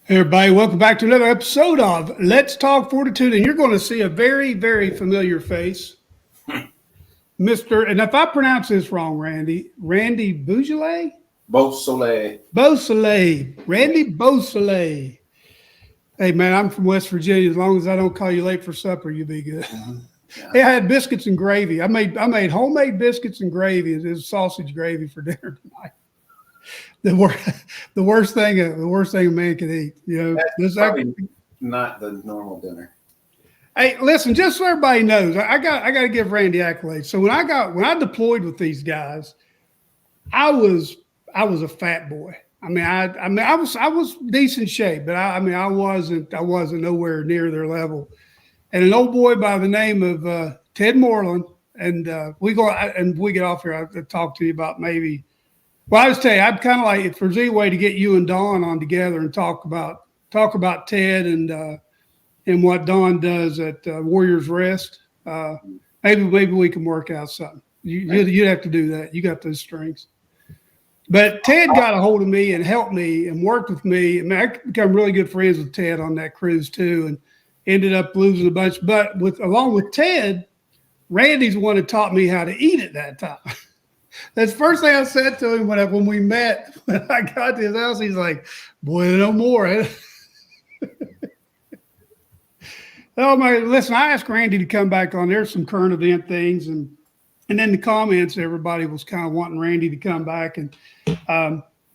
Hey everybody, welcome back to another episode of Let's Talk Fortitude. And you're going to see a very, very familiar face. Mr. And if I pronounce this wrong, Randy Beausoleil? Beausoleil. Randy Beausoleil. Hey man, I'm from West Virginia. As long as I don't call you late for supper, you'll be good. Yeah. Hey, I had biscuits and gravy. I made homemade biscuits and gravy. It's sausage gravy for dinner tonight. The worst thing a man can eat. You know, that's probably not the normal dinner. Hey, listen, just so everybody knows, I got to give Randy accolades. So when I deployed with these guys, I was a fat boy. I was decent shape, but I wasn't nowhere near their level. And an old boy by the name of Ted Moreland, and we get off here. I'll talk to you about maybe. Well, I was tell you, I'd kind of like if there's any way to get you and Don on together and talk about Ted and what Don does at Warriors Rest. Maybe we can work out something. You'd have to do that. You got those strengths. But Ted got a hold of me and helped me and worked with me. I mean, I became really good friends with Ted on that cruise too, and ended up losing a bunch. But along with Ted, Randy's the one that taught me how to eat at that time. That's the first thing I said to him when we met. When I got to his house, he's like, "Boy, no more." Oh my! Listen, I asked Randy to come back on. There's some current event things, and then the comments, everybody was kind of wanting Randy to come back, and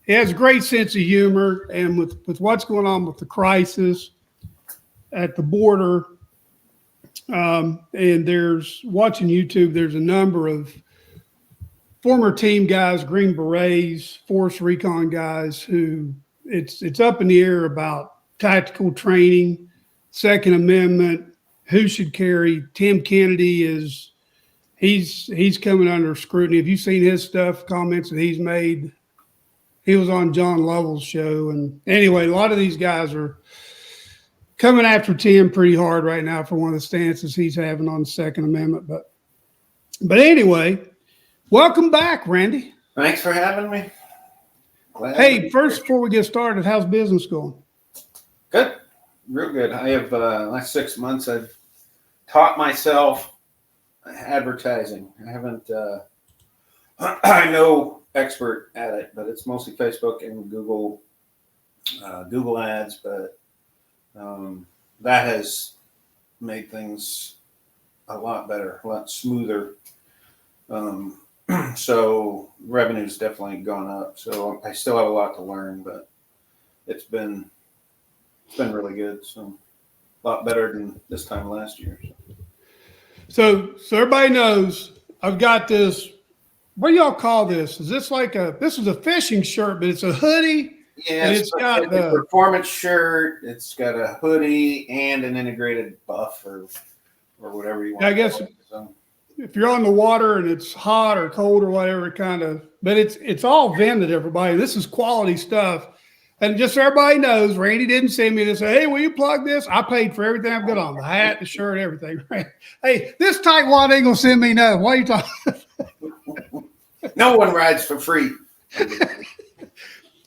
he has a great sense of humor. And with what's going on with the crisis at the border, and there's watching YouTube. There's a number of former team guys, Green Berets, Force Recon guys who it's up in the air about tactical training, Second Amendment, who should carry. Tim Kennedy he's coming under scrutiny. Have you seen his stuff, comments that he's made? He was on John Lovell's show. And anyway, a lot of these guys are coming after Tim pretty hard right now for one of the stances he's having on the Second Amendment. But anyway, welcome back, Randy. Thanks for having me. Hey, first, before we get started, how's business going? Good. Real good. I have last 6 months I've taught myself advertising. I haven't I'm no expert at it, but it's mostly Facebook and Google ads, but that has made things a lot better, a lot smoother. So revenue's definitely gone up. So I still have a lot to learn, but it's been really good. So a lot better than this time last year. So everybody knows I've got this. What do y'all call this? This is a fishing shirt, but it's a hoodie. Yeah, and it's got a performance shirt. It's got a hoodie and an integrated buff or whatever you want. I guess if you're on the water and it's hot or cold or whatever, but it's all vented, everybody. This is quality stuff. And just so everybody knows, Randy didn't send me this. Hey, will you plug this? I paid for everything I've got on, the hat, the shirt, everything. Hey, this tightwad ain't gonna send me nothing. Why are you talking? No one rides for free.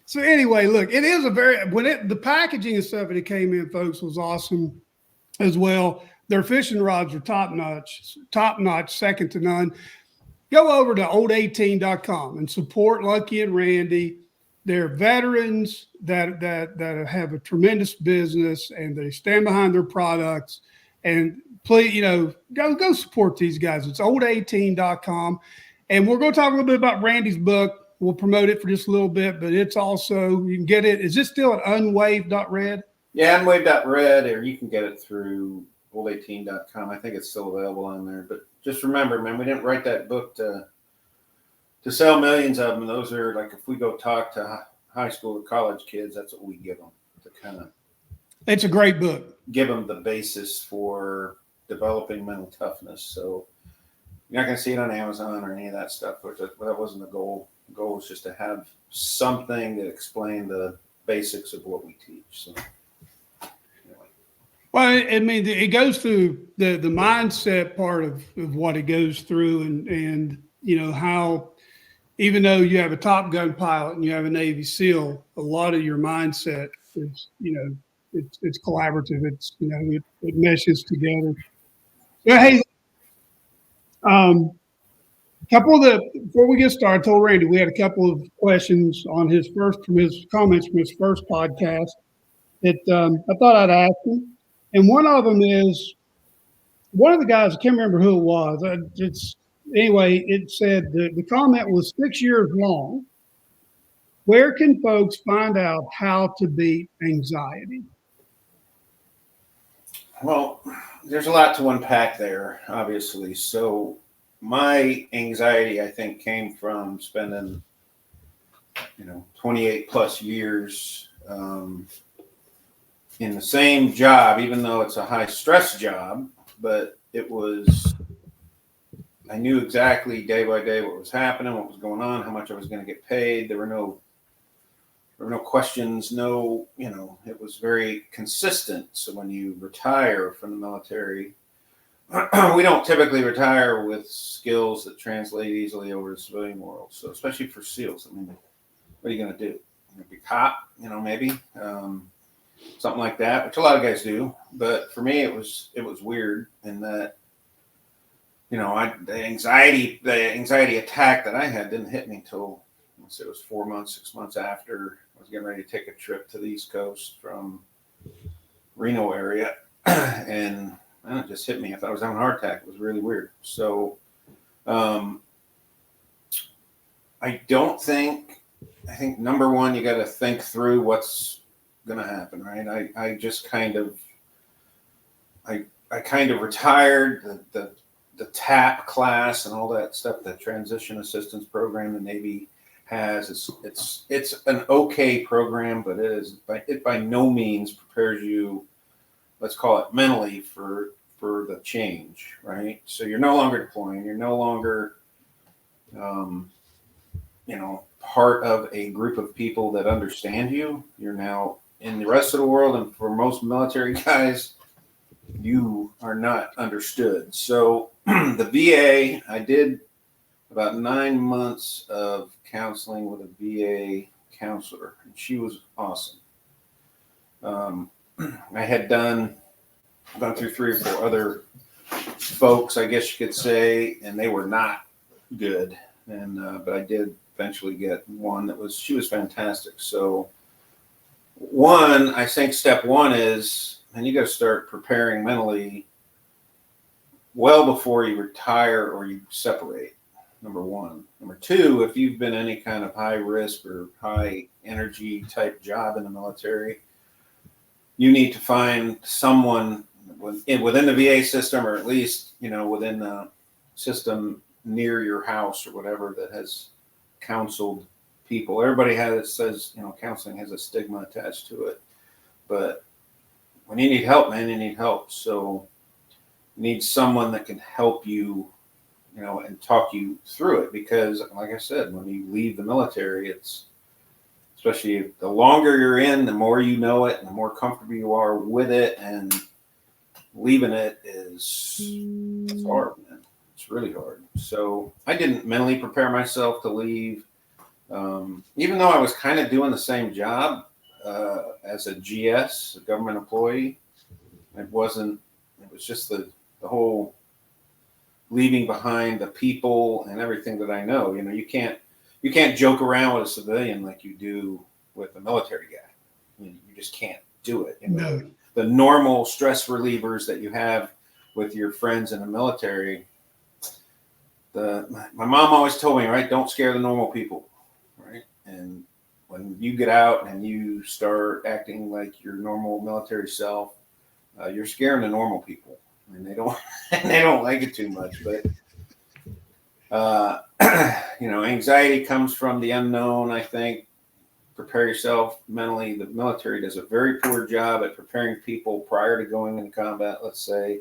So anyway, look, it is the packaging and stuff that it came in, folks, was awesome as well. Their fishing rods are top notch, second to none. Go over to old18.com and support Lucky and Randy. They're veterans that have a tremendous business and they stand behind their products. And please, go support these guys. It's old18.com. And we're going to talk a little bit about Randy's book. We'll promote it for just a little bit, but it's also, you can get it. Is this still at Un-Wavered? Yeah, Un-Wavered, or you can get it through old18.com. I think it's still available on there. But just remember, man, we didn't write that book to sell millions of them. Those are like, if we go talk to high school or college kids, that's what we give them to kind of. It's a great book. Give them the basis for developing mental toughness. So you're not going to see it on Amazon or any of that stuff, but that wasn't the goal. The goal was just to have something that explained the basics of what we teach. So. Well, I mean, it goes through the mindset part of what it goes through and how even though you have a Top Gun pilot and you have a Navy SEAL, a lot of your mindset it's collaborative. It's, it meshes together. So, hey, couple of before we get started, I told Randy we had a couple of questions on from his comments from his first podcast that I thought I'd ask him. And one of them is, one of the guys, I can't remember who it was. Anyway, it said the comment was 6 years long. Where can folks find out how to beat anxiety? Well, there's a lot to unpack there, obviously. So my anxiety, I think, came from spending, 28 plus years in the same job, even though it's a high stress job, but I knew exactly day by day what was happening, what was going on, how much I was going to get paid. There were no questions, it was very consistent. So when you retire from the military, we don't typically retire with skills that translate easily over to the civilian world. So especially for SEALs, I mean, what are you going to do? You're going to be a cop, maybe something like that, which a lot of guys do. But for me, it was weird in that, the anxiety attack that I had didn't hit me until, it was 4 months, 6 months after I was getting ready to take a trip to the East Coast from Reno area, and it just hit me. I thought I was having a heart attack. It was really weird. So, I think number one, you got to think through what's going to happen, right? I just kind of retired the TAP class and all that stuff, the transition assistance program the Navy has. It's an okay program, but it by no means prepares you, let's call it mentally, for the change, right? So you're no longer deploying, you're no longer part of a group of people that understand you. You're now in the rest of the world, and for most military guys, you are not understood. So the VA, I did about 9 months of counseling with a VA counselor, and she was awesome. I had gone through 3 or 4 other folks, I guess you could say, and they were not good. And but I did eventually get one she was fantastic. So I think step one is, and you got to start preparing mentally well before you retire or you separate. Number one. Number two, if you've been any kind of high risk or high energy type job in the military, you need to find someone within the VA system, or at least, within the system near your house or whatever, that has counseled people. Everybody says, counseling has a stigma attached to it, but when you need help, man, you need help. So you need someone that can help you, and talk you through it. Because like I said, when you leave the military, especially the longer you're in, the more you know it and the more comfortable you are with it, and leaving it it's hard, man. It's really hard. So I didn't mentally prepare myself to leave. Even though I was kind of doing the same job as a GS, a government employee, it was just the whole leaving behind the people and everything that I know. You can't joke around with a civilian like you do with a military guy. You just can't do it. No. The normal stress relievers that you have with your friends in the military. My mom always told me, right, don't scare the normal people, right? And when you get out and you start acting like your normal military self, you're scaring the normal people, and they don't like it too much. But anxiety comes from the unknown. I think prepare yourself mentally. The military does a very poor job at preparing people prior to going into combat. Let's say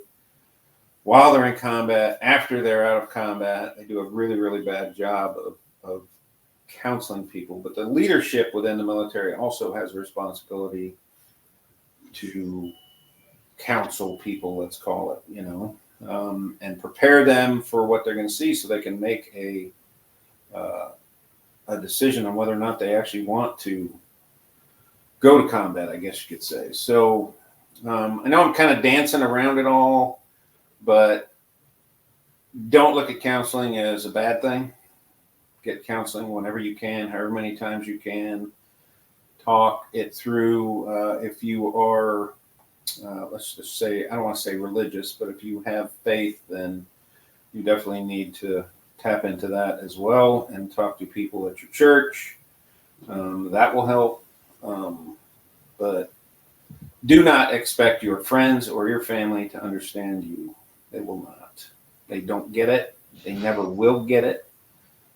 while they're in combat, after they're out of combat, they do a really, really bad job of counseling people. But the leadership within the military also has a responsibility to counsel people, let's call it, and prepare them for what they're going to see, so they can make a decision on whether or not they actually want to go to combat, I guess you could say. So I know I'm kind of dancing around it all, but don't look at counseling as a bad thing. Get counseling whenever you can, however many times you can. Talk it through. If you are, let's just say, I don't want to say religious, but if you have faith, then you definitely need to tap into that as well and talk to people at your church. That will help. But do not expect your friends or your family to understand you. They will not. They don't get it. They never will get it.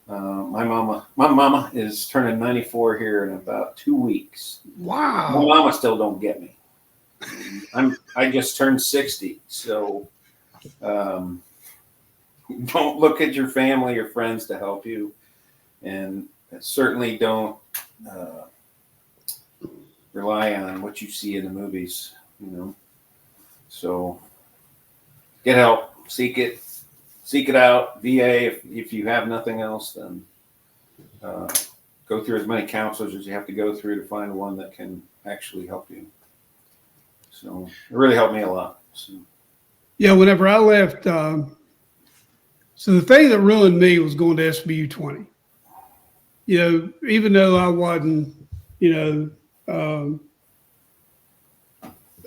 My mama is turning 94 here in about 2 weeks. Wow. My mama still don't get me. I just turned 60. So, don't look at your family or friends to help you. And certainly don't, rely on what you see in the movies, So get help, seek it out. VA, if you have nothing else, then go through as many counselors as you have to go through to find one that can actually help you. So it really helped me a lot. So. Yeah, whenever I left, so the thing that ruined me was going to SBU 20. Even though I wasn't,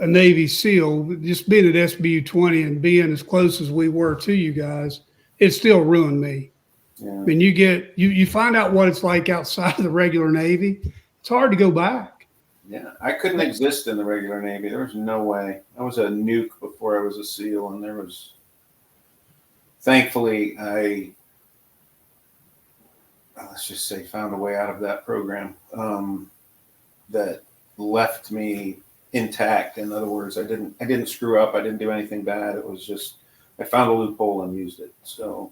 a Navy SEAL, just being at SBU 20 and being as close as we were to you guys, it still ruined me. Yeah. I mean, you find out what it's like outside of the regular Navy. It's hard to go back. Yeah, I couldn't exist in the regular Navy. There was no way. I was a nuke before I was a SEAL, and thankfully, let's just say, found a way out of that program that left me intact. In other words, I didn't screw up. I didn't do anything bad. It was just I found a loophole and used it. So,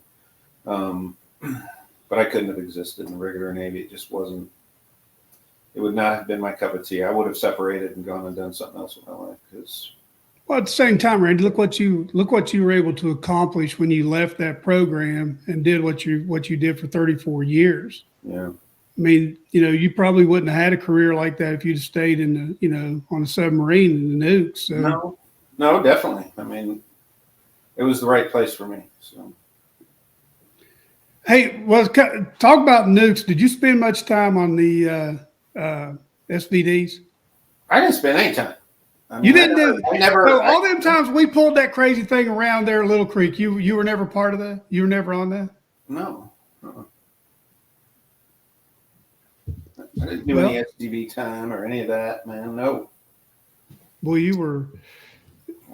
but I couldn't have existed in the regular Navy. It just wasn't. It would not have been my cup of tea. I would have separated and gone and done something else with my life. Well, at the same time, Randy, look what you were able to accomplish when you left that program and did what you did for 34 years. Yeah. I mean, you probably wouldn't have had a career like that if you'd stayed in the, on a submarine in the nukes. So. No, definitely. I mean, it was the right place for me. So. Hey, well, talk about nukes. Did you spend much time on the SVDs? I didn't spend any time. I mean, you didn't I never. So all them times we pulled that crazy thing around there at Little Creek, you were never part of that? You were never on that? No. I didn't do any SDV time or any of that, man. No. Well, you were.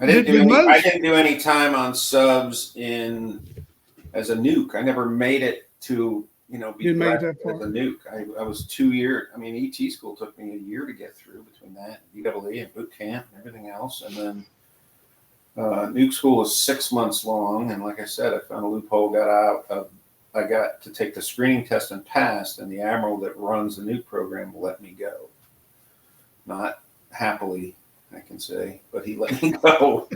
I didn't do any time on subs as a nuke. I never made it to be drafted as a nuke. I was 2 years. I mean, ET school took me a year to get through between that, EWE and boot camp and everything else, and then nuke school is 6 months long. And like I said, I found a loophole, got out. I got to take the screening test and passed, and the admiral that runs the nuke program let me go. Not happily, I can say, but he let me go.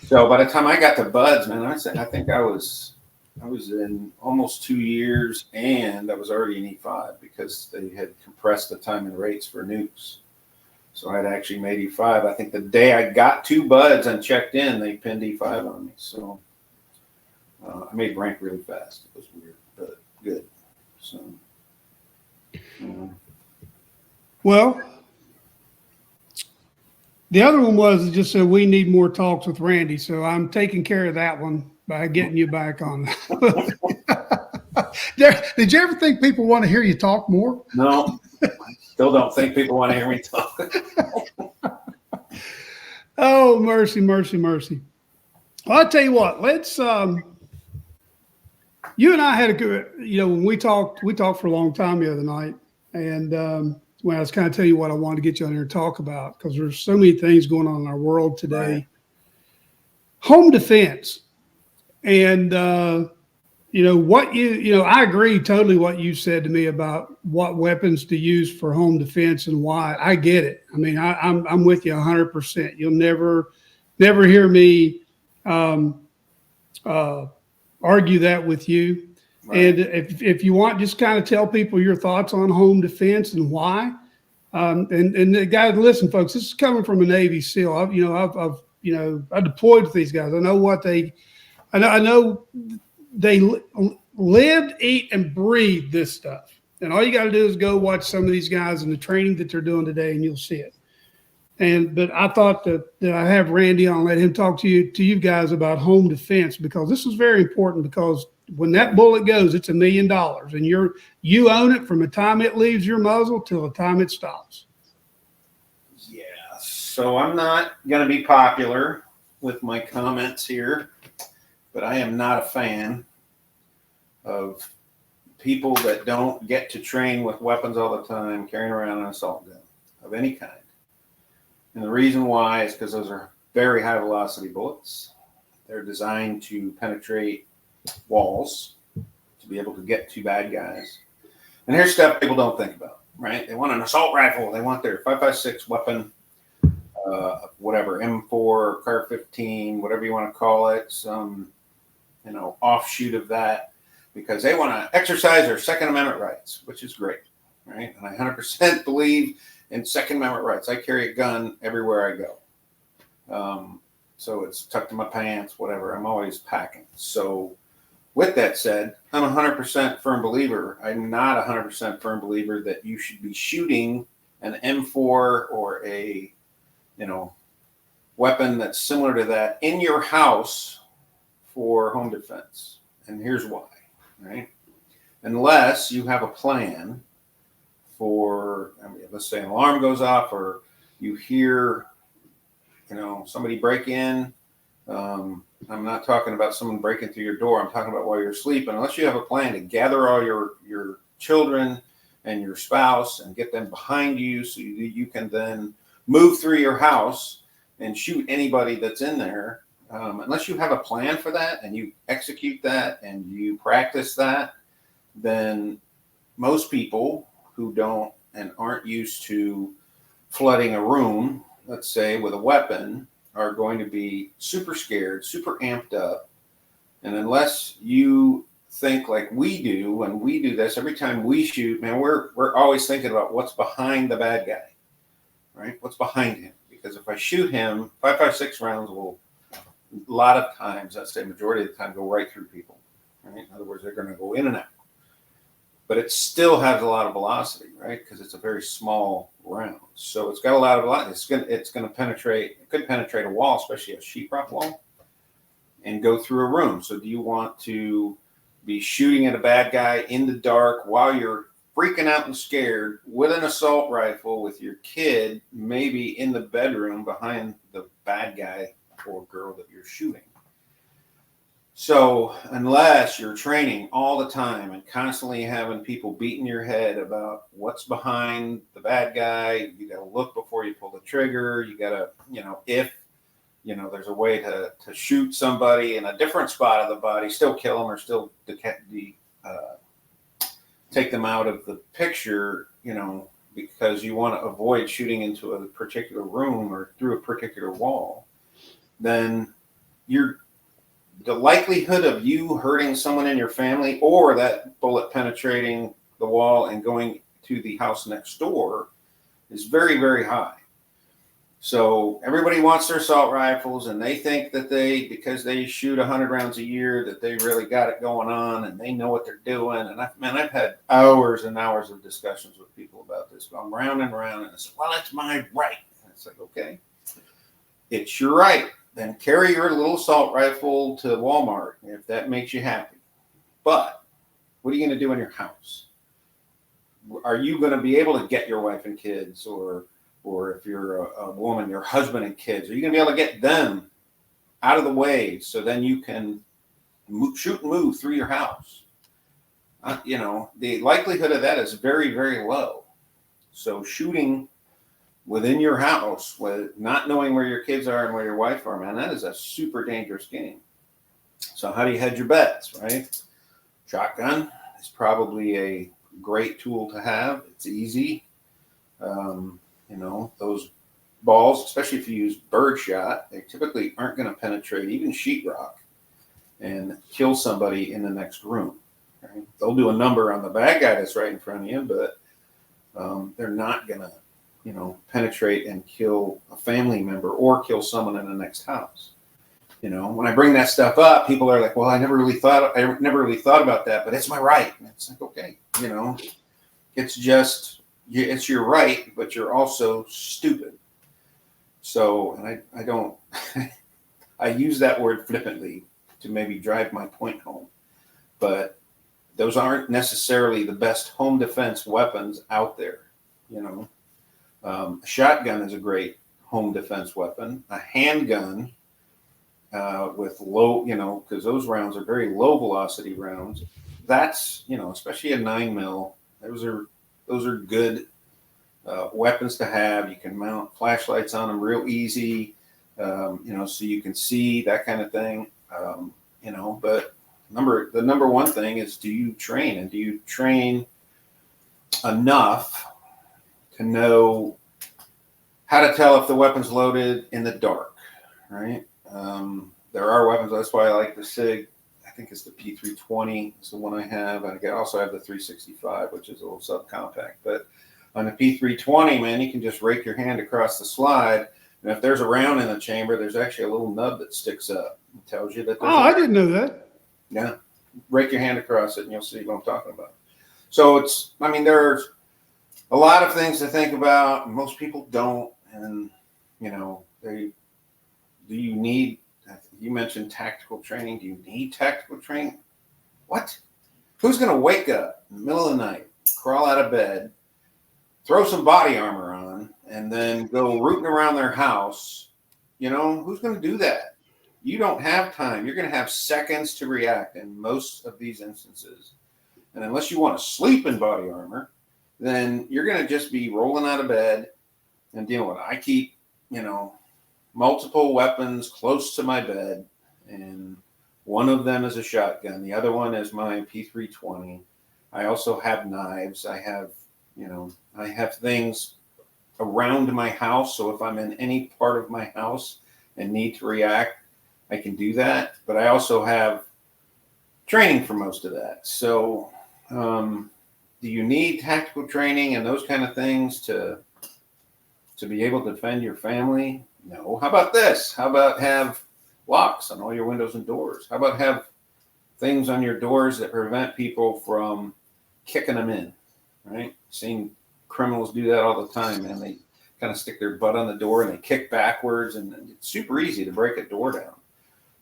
So by the time I got to BUDS, man, I think I was in almost 2 years, and I was already in E5 because they had compressed the time and rates for nukes. So I had actually made E5. I think the day I got to BUDS and checked in, they pinned E5 on me. So I made rank really fast. It was weird, but good. So, Well, the other one was just said we need more talks with Randy. So I'm taking care of that one by getting you back on. Did you ever think people want to hear you talk more? No, I still don't think people want to hear me talk. Oh, mercy, mercy, mercy. Well, I'll tell you what, let's, you and I had a good, when we talked for a long time the other night. And when I was kind of telling you what I wanted to get you on here and talk about, because there's so many things going on in our world today. Right. Home defense. And, I agree totally what you said to me about what weapons to use for home defense and why. I get it. I mean, I'm with you 100%. You'll never hear me argue that with you. Right. And if you want, just kind of tell people your thoughts on home defense and why. And the guys, listen, folks, this is coming from a Navy SEAL. I deployed with these guys. I know they lived, eat, and breathe this stuff. And all you got to do is go watch some of these guys and the training that they're doing today, and you'll see it. But I thought that I have Randy on, let him talk to you guys about home defense, because this is very important, because when that bullet goes, it's $1 million, and you own it from the time it leaves your muzzle till the time it stops. Yeah. So I'm not going to be popular with my comments here, but I am not a fan of people that don't get to train with weapons all the time, carrying around an assault gun of any kind. And the reason why is because those are very high velocity bullets. They're designed to penetrate walls, to be able to get to bad guys. And here's stuff people don't think about, right? They want an assault rifle. They want their 5.56 weapon, whatever, M4, CAR-15, whatever you want to call it, some, offshoot of that, because they want to exercise their Second Amendment rights, which is great, right? And I 100% believe in Second Amendment rights. I carry a gun everywhere I go. So it's tucked in my pants, whatever. I'm always packing. So with that said, I'm 100% firm believer. I'm not 100% firm believer that you should be shooting an M4 or a, weapon that's similar to that in your house for home defense. And here's why, right? Unless you have a plan for, let's say an alarm goes off, or you hear, somebody break in. I'm not talking about someone breaking through your door. I'm talking about while you're sleeping. Unless you have a plan to gather all your children and your spouse and get them behind you, so you can then move through your house and shoot anybody that's in there. Unless you have a plan for that and you execute that and you practice that, then most people who don't and aren't used to flooding a room, let's say, with a weapon, are going to be super scared, super amped up. And unless you think like we do, when we do this, every time we shoot, man, we're always thinking about what's behind the bad guy, right? What's behind him? Because if I shoot him, 5.56 rounds will, a lot of times, I'd say majority of the time, go right through people, right? In other words, they're going to go in and out. But it still has a lot of velocity, right? Because it's a very small round. So it's got a lot of velocity. It's going to penetrate, it could penetrate a wall, especially a sheetrock wall, and go through a room. So do you want to be shooting at a bad guy in the dark while you're freaking out and scared with an assault rifle with your kid maybe in the bedroom behind the bad guy or girl that you're shooting? So unless you're training all the time and constantly having people beating your head about what's behind the bad guy, you got to look before you pull the trigger. You got to, if, there's a way to shoot somebody in a different spot of the body, still kill them or still take them out of the picture, because you want to avoid shooting into a particular room or through a particular wall, then the likelihood of you hurting someone in your family or that bullet penetrating the wall and going to the house next door is very, very high. So everybody wants their assault rifles, and they think that because they shoot 100 rounds a year, that they really got it going on and they know what they're doing. And I've had hours and hours of discussions with people about this. I'm round and round, and I say, well, that's my right. And it's like, okay, it's your right. Then carry your little assault rifle to Walmart if that makes you happy. But what are you going to do in your house? Are you going to be able to get your wife and kids, or if you're a woman, your husband and kids, are you going to be able to get them out of the way so then you can shoot and move through your house? The likelihood of that is very, very low. So shooting within your house with not knowing where your kids are and where your wife are, man, that is a super dangerous game. So how do you hedge your bets, right? Shotgun is probably a great tool to have. It's easy. Those balls, especially if you use birdshot, they typically aren't going to penetrate even sheetrock and kill somebody in the next room. Right? They'll do a number on the bad guy that's right in front of you, but they're not going to penetrate and kill a family member or kill someone in the next house. When I bring that stuff up, people are like, well, I never really thought about that, but it's my right. And it's like, okay, it's just, it's your right, but you're also stupid. So, and I don't, I use that word flippantly to maybe drive my point home, but those aren't necessarily the best home defense weapons out there. A shotgun is a great home defense weapon. A handgun with low, because those rounds are very low velocity rounds. That's, especially a 9mm. Those are good weapons to have. You can mount flashlights on them real easy, so you can see that kind of thing. But the number one thing is, do you train, and do you train enough to know how to tell if the weapon's loaded in the dark, right? There are weapons. That's why I like the SIG. I think it's the P320 is the one I have. I also have the 365, which is a little subcompact. But on the P320, man, you can just rake your hand across the slide, and if there's a round in the chamber, there's actually a little nub that sticks up. It tells you that. I didn't know that. Yeah, rake your hand across it, and you'll see what I'm talking about. So there's a lot of things to think about. Most people don't, and do you need? You mentioned tactical training. Do you need tactical training? What? Who's going to wake up in the middle of the night, crawl out of bed, throw some body armor on, and then go rooting around their house? Who's going to do that? You don't have time. You're going to have seconds to react in most of these instances. And unless you want to sleep in body armor, then you're going to just be rolling out of bed and dealing with it. I keep, multiple weapons close to my bed, and one of them is a shotgun. The other one is my P320. I also have knives. I have things around my house. So if I'm in any part of my house and need to react, I can do that. But I also have training for most of that. So do you need tactical training and those kind of things to be able to defend your family? No. How about this? How about have locks on all your windows and doors? How about have things on your doors that prevent people from kicking them in, right? Seeing criminals do that all the time, and they kind of stick their butt on the door and they kick backwards, and it's super easy to break a door down.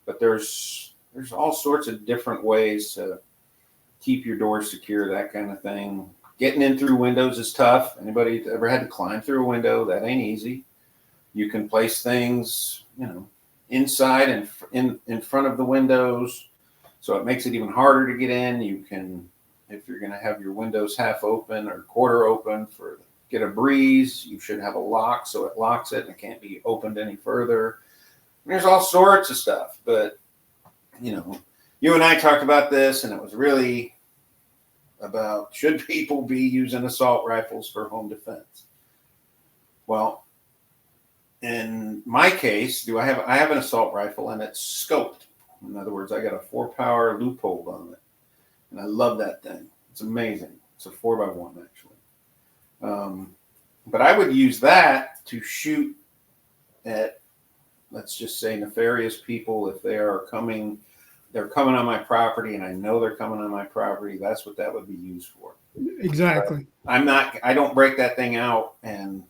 But there's all sorts of different ways to keep your doors secure, that kind of thing. Getting in through windows is tough. Anybody ever had to climb through a window? That ain't easy. You can place things, inside and in front of the windows, so it makes it even harder to get in. You can, if you're going to have your windows half open or quarter open get a breeze, you should have a lock so it locks it and it can't be opened any further. And there's all sorts of stuff, but you and I talked about this, and it was really about, should people be using assault rifles for home defense? Well, in my case, I have an assault rifle, and it's scoped. In other words, I got a 4-power loophole on it, and I love that thing. It's amazing. It's a 4x1 actually. But I would use that to shoot at, let's just say, nefarious people. If they're coming on my property, and I know they're coming on my property, that's what that would be used for. Exactly. I don't break that thing out and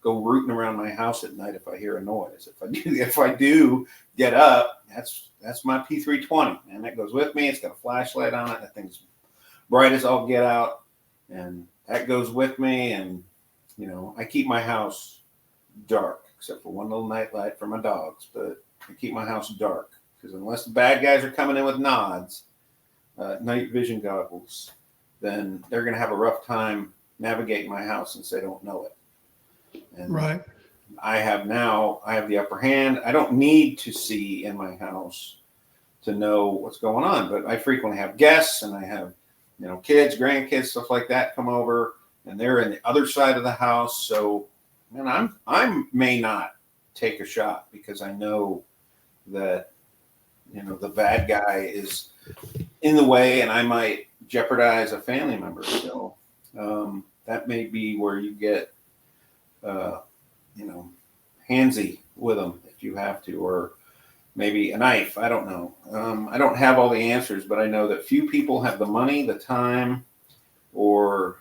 go rooting around my house at night if I hear a noise. If I do get up, that's my P320, and that goes with me. It's got a flashlight on it. That thing's bright as all get out, and that goes with me. And I keep my house dark, except for one little night light for my dogs. But I keep my house dark, because unless the bad guys are coming in with nods, night vision goggles, then they're going to have a rough time navigating my house since they don't know it. And right. I have the upper hand. I don't need to see in my house to know what's going on, but I frequently have guests, and I have, kids, grandkids, stuff like that come over, and they're in the other side of the house. So, I may not take a shot because I know that, the bad guy is in the way, and I might jeopardize a family member. So, that may be where you get you know, handsy with them if you have to, or maybe a knife. I don't know. I don't have all the answers, but I know that few people have the money, the time, or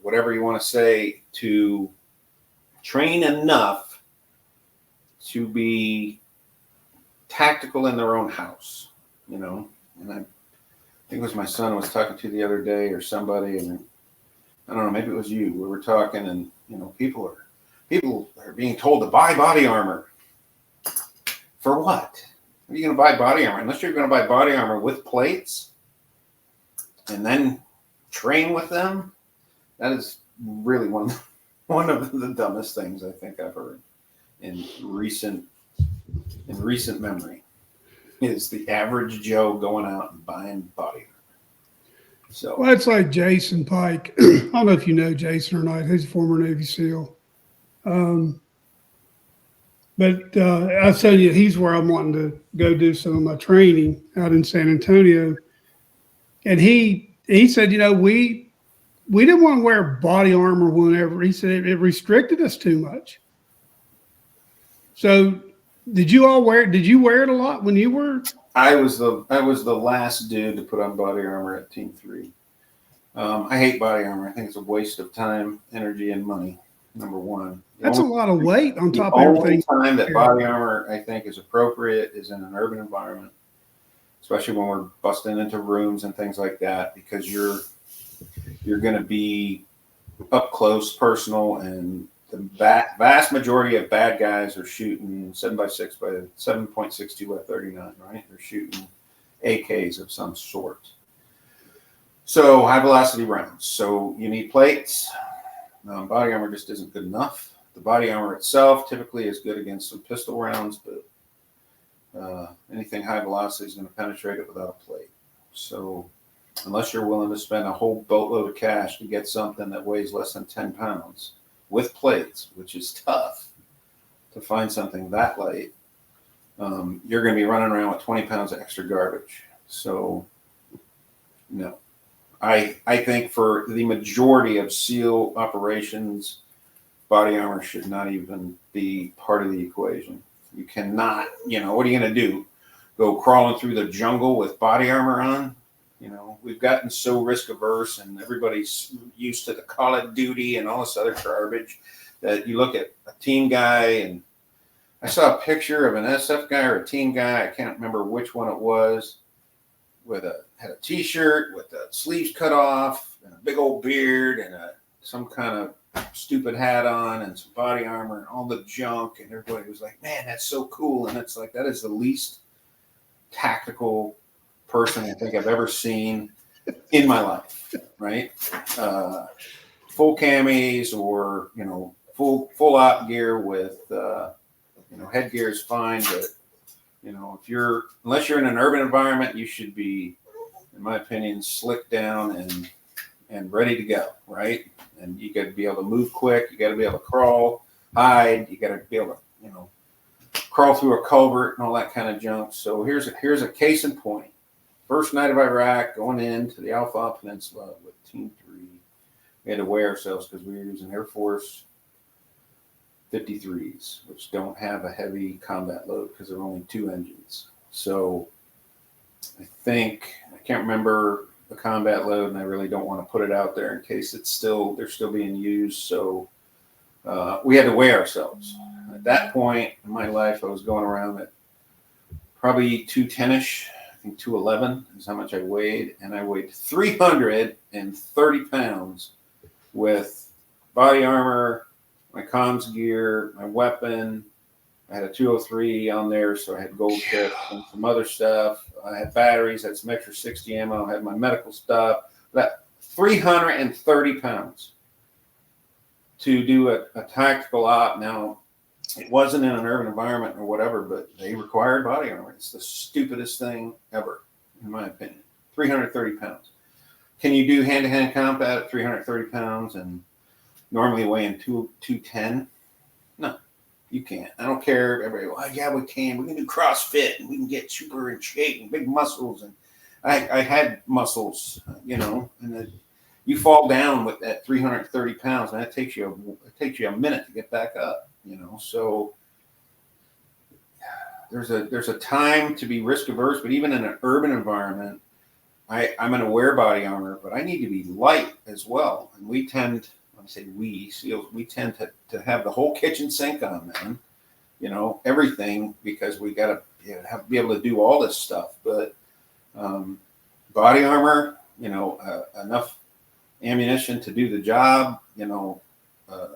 whatever you want to say, to train enough to be tactical in their own house, you know. And I think it was my son I was talking to the other day, or somebody, and I don't know, maybe it was you. We were talking, and you know, people are being told to buy body armor. For what? Are you going to buy body armor? Unless you're going to buy body armor with plates and then train with them. That is really one of the dumbest things I think I've heard in recent memory. Is the average Joe going out and buying body armor. So, well, it's like Jason Pike. I don't know if you know Jason or not. He's a former Navy SEAL. But I tell you, he's where I'm wanting to go do some of my training out in San Antonio. And he said, you know, we didn't want to wear body armor whenever. He said it restricted us too much. So did you wear it a lot when you were? I was the last dude to put on body armor at Team 3. I hate body armor. I think it's a waste of time, energy, and money. Number one. That's a lot of weight on top of everything. everything. The only time that body armor, I think, is appropriate is in an urban environment, especially when we're busting into rooms and things like that, because you're going to be up close, personal, and the vast majority of bad guys are shooting 7x6 by 7.62 by 39, right? They're shooting AKs of some sort. So high velocity rounds. So you need plates. Body armor just isn't good enough. The body armor itself typically is good against some pistol rounds, but anything high velocity is going to penetrate it without a plate. So unless you're willing to spend a whole boatload of cash to get something that weighs less than 10 pounds with plates, which is tough to find something that light, you're going to be running around with 20 pounds of extra garbage. So no. I think for the majority of SEAL operations, body armor should not even be part of the equation. You cannot, you know, what are you going to do? Go crawling through the jungle with body armor on? You know, we've gotten so risk averse, and everybody's used to the Call of Duty and all this other garbage that you look at a team guy, and I saw a picture of an SF guy or a team guy, I can't remember which one it was, had a t-shirt with the sleeves cut off and a big old beard and some kind of stupid hat on and some body armor and all the junk, and everybody was like, man, that's so cool. And it's like, that is the least tactical person I think I've ever seen in my life, right? Full camis, or, you know, full op gear with, you know, headgear is fine, but you know, unless you're in an urban environment, you should be, in my opinion, slicked down and ready to go, right? And you got to be able to move quick. You got to be able to crawl, hide. You got to be able to, you know, crawl through a culvert and all that kind of junk. So here's a case in point. First night of Iraq, going into the Al-Fa Peninsula with Team 3. We had to weigh ourselves because we were using Air Force 53s, which don't have a heavy combat load because they're only 2 engines. So I can't remember the combat load, and I really don't want to put it out there in case they're still being used. So we had to weigh ourselves. At that point in my life, I was going around at probably 210-ish. I think 211 is how much I weighed, and I weighed 330 pounds with body armor, my comms gear, my weapon. I had a 203 on there, so I had gold tip and some other stuff. I had batteries, had some extra 60 ammo, I had my medical stuff. But 330 pounds to do a tactical op. Now, it wasn't in an urban environment or whatever, but they required body armor. It's the stupidest thing ever, in my opinion. 330 pounds. Can you do hand-to-hand combat at 330 pounds and normally weighing 210? No, you can't. I don't care. Everybody, well, yeah, we can. We can do CrossFit, and we can get super in shape and big muscles. And I had muscles, you know, and you fall down with that 330 pounds, and it takes you a minute to get back up. So there's a time to be risk averse, but even in an urban environment, I'm going to wear body armor, but I need to be light as well. And we tend, when I say we, SEALs, we tend to have the whole kitchen sink on, man. Everything, because we got to be able to do all this stuff. But body armor, enough ammunition to do the job, the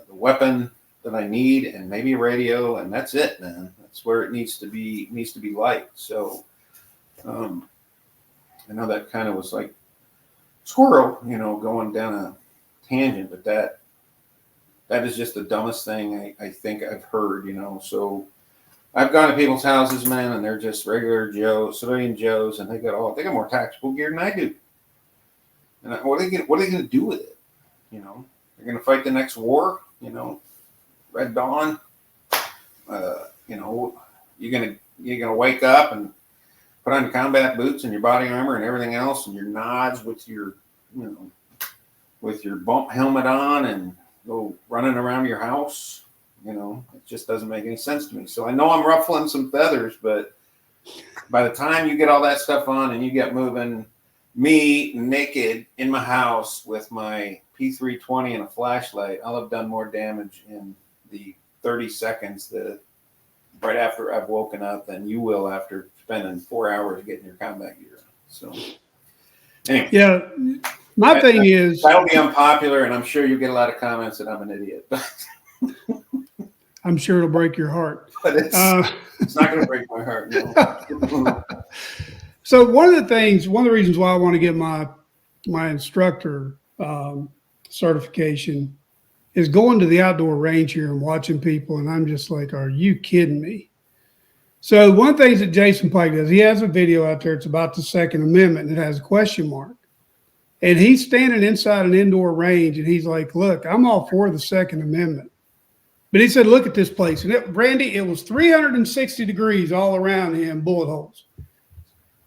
weapon that I need, and maybe a radio, and that's it, man. That's where it needs to be light. So I know that kind of was like squirrel, going down a tangent, but that is just the dumbest thing I think I've heard, So I've gone to people's houses, man, and they're just regular civilian Joes, and they got more tactical gear than I do. And what are they going to do with it? They're going to fight the next war, Red Dawn. You're going to wake up and put on your combat boots and your body armor and everything else, and your nods with your bump helmet on, and go running around your house. It just doesn't make any sense to me. So I know I'm ruffling some feathers, but by the time you get all that stuff on and you get moving, me naked in my house with my P320 and a flashlight, I'll have done more damage in the 30 seconds right after I've woken up than you will after spending 4 hours getting your combat gear. So anyway. Yeah. My thing is, that'll be unpopular, and I'm sure you get a lot of comments that I'm an idiot. I'm sure it'll break your heart. But it's not going to break my heart. No. So one of the reasons why I want to get my instructor certification is going to the outdoor range here and watching people, and I'm just like, are you kidding me? So one of the things that Jason Pike does, he has a video out there. It's about the Second Amendment, and it has a question mark. And he's standing inside an indoor range, and he's like, look, I'm all for the Second Amendment. But he said, look at this place. And Randy, it was 360 degrees all around him, bullet holes.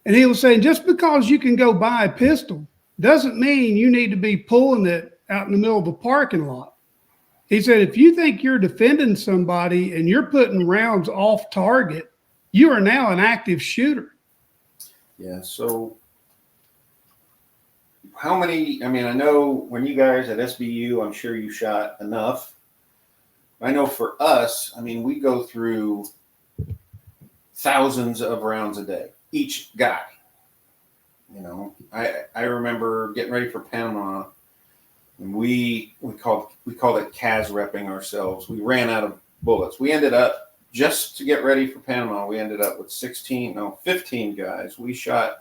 And he was saying, just because you can go buy a pistol doesn't mean you need to be pulling it out in the middle of a parking lot. He said, if you think you're defending somebody and you're putting rounds off target, you are now an active shooter. Yeah, so how many, I know when you guys at SBU, I'm sure you shot enough. I know for us, we go through thousands of rounds a day, each guy. I remember getting ready for Panama, and we called it CAS repping ourselves. We ran out of bullets. We ended up, just to get ready for Panama, we ended up with 15 guys. We shot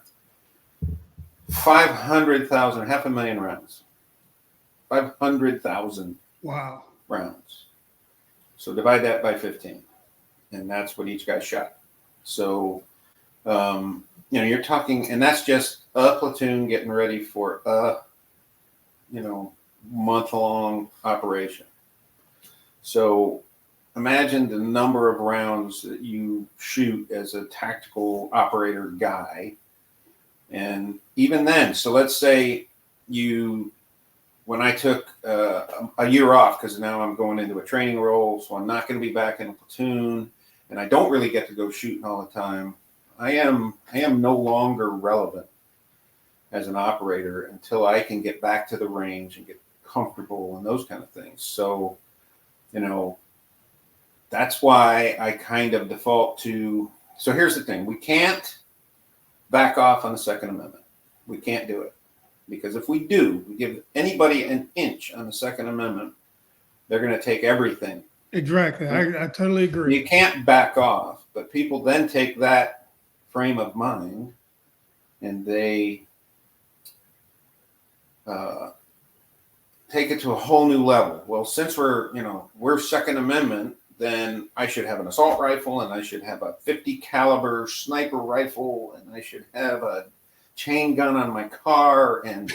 500,000, 500,000 rounds. 500,000 Wow. rounds. So divide that by 15, and that's what each guy shot. So, you're talking, and that's just a platoon getting ready for a, month-long operation. So imagine the number of rounds that you shoot as a tactical operator guy. And even then, so let's say when I took a year off, because now I'm going into a training role, so I'm not going to be back in a platoon, and I don't really get to go shooting all the time. I am no longer relevant as an operator until I can get back to the range and get comfortable and those kind of things. So, that's why I kind of default to. So here's the thing: we can't back off on the Second Amendment. We can't do it. Because if we do, we give anybody an inch on the Second Amendment, they're going to take everything. Exactly. I totally agree. You can't back off, but people then take that frame of mind and they take it to a whole new level. Well, since we're Second Amendment, then I should have an assault rifle, and I should have a 50 caliber sniper rifle, and I should have a chain gun on my car. And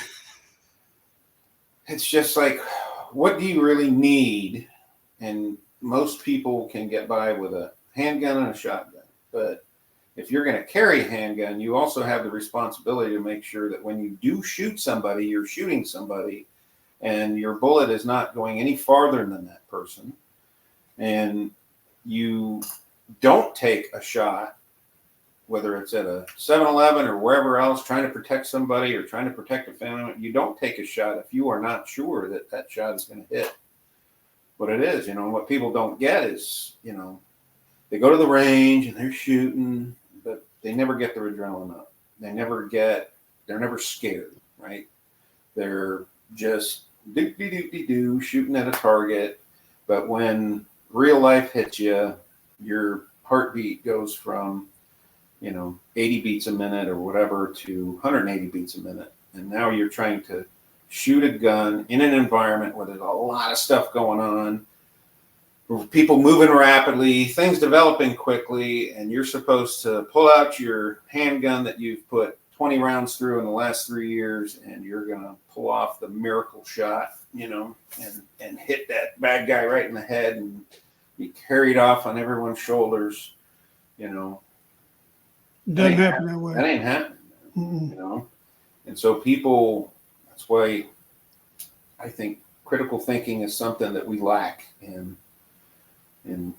it's just like, what do you really need? And most people can get by with a handgun and a shotgun. But if you're going to carry a handgun, you also have the responsibility to make sure that when you do shoot somebody, you're shooting somebody and your bullet is not going any farther than that person, and you don't take a shot, whether it's at a 7-Eleven or wherever else, trying to protect somebody or trying to protect a family, you don't take a shot if you are not sure that that shot is going to hit. But it is, what people don't get is, they go to the range and they're shooting, but they never get their adrenaline up. They're never scared, right? They're just do shooting at a target. But when real life hits you, your heartbeat goes from 80 beats a minute or whatever to 180 beats a minute. And now you're trying to shoot a gun in an environment where there's a lot of stuff going on, people moving rapidly, things developing quickly, and you're supposed to pull out your handgun that you've put 20 rounds through in the last 3 years, and you're going to pull off the miracle shot, and hit that bad guy right in the head and be carried off on everyone's shoulders, Doesn't happen that way. That ain't happening, And so that's why I think critical thinking is something that we lack in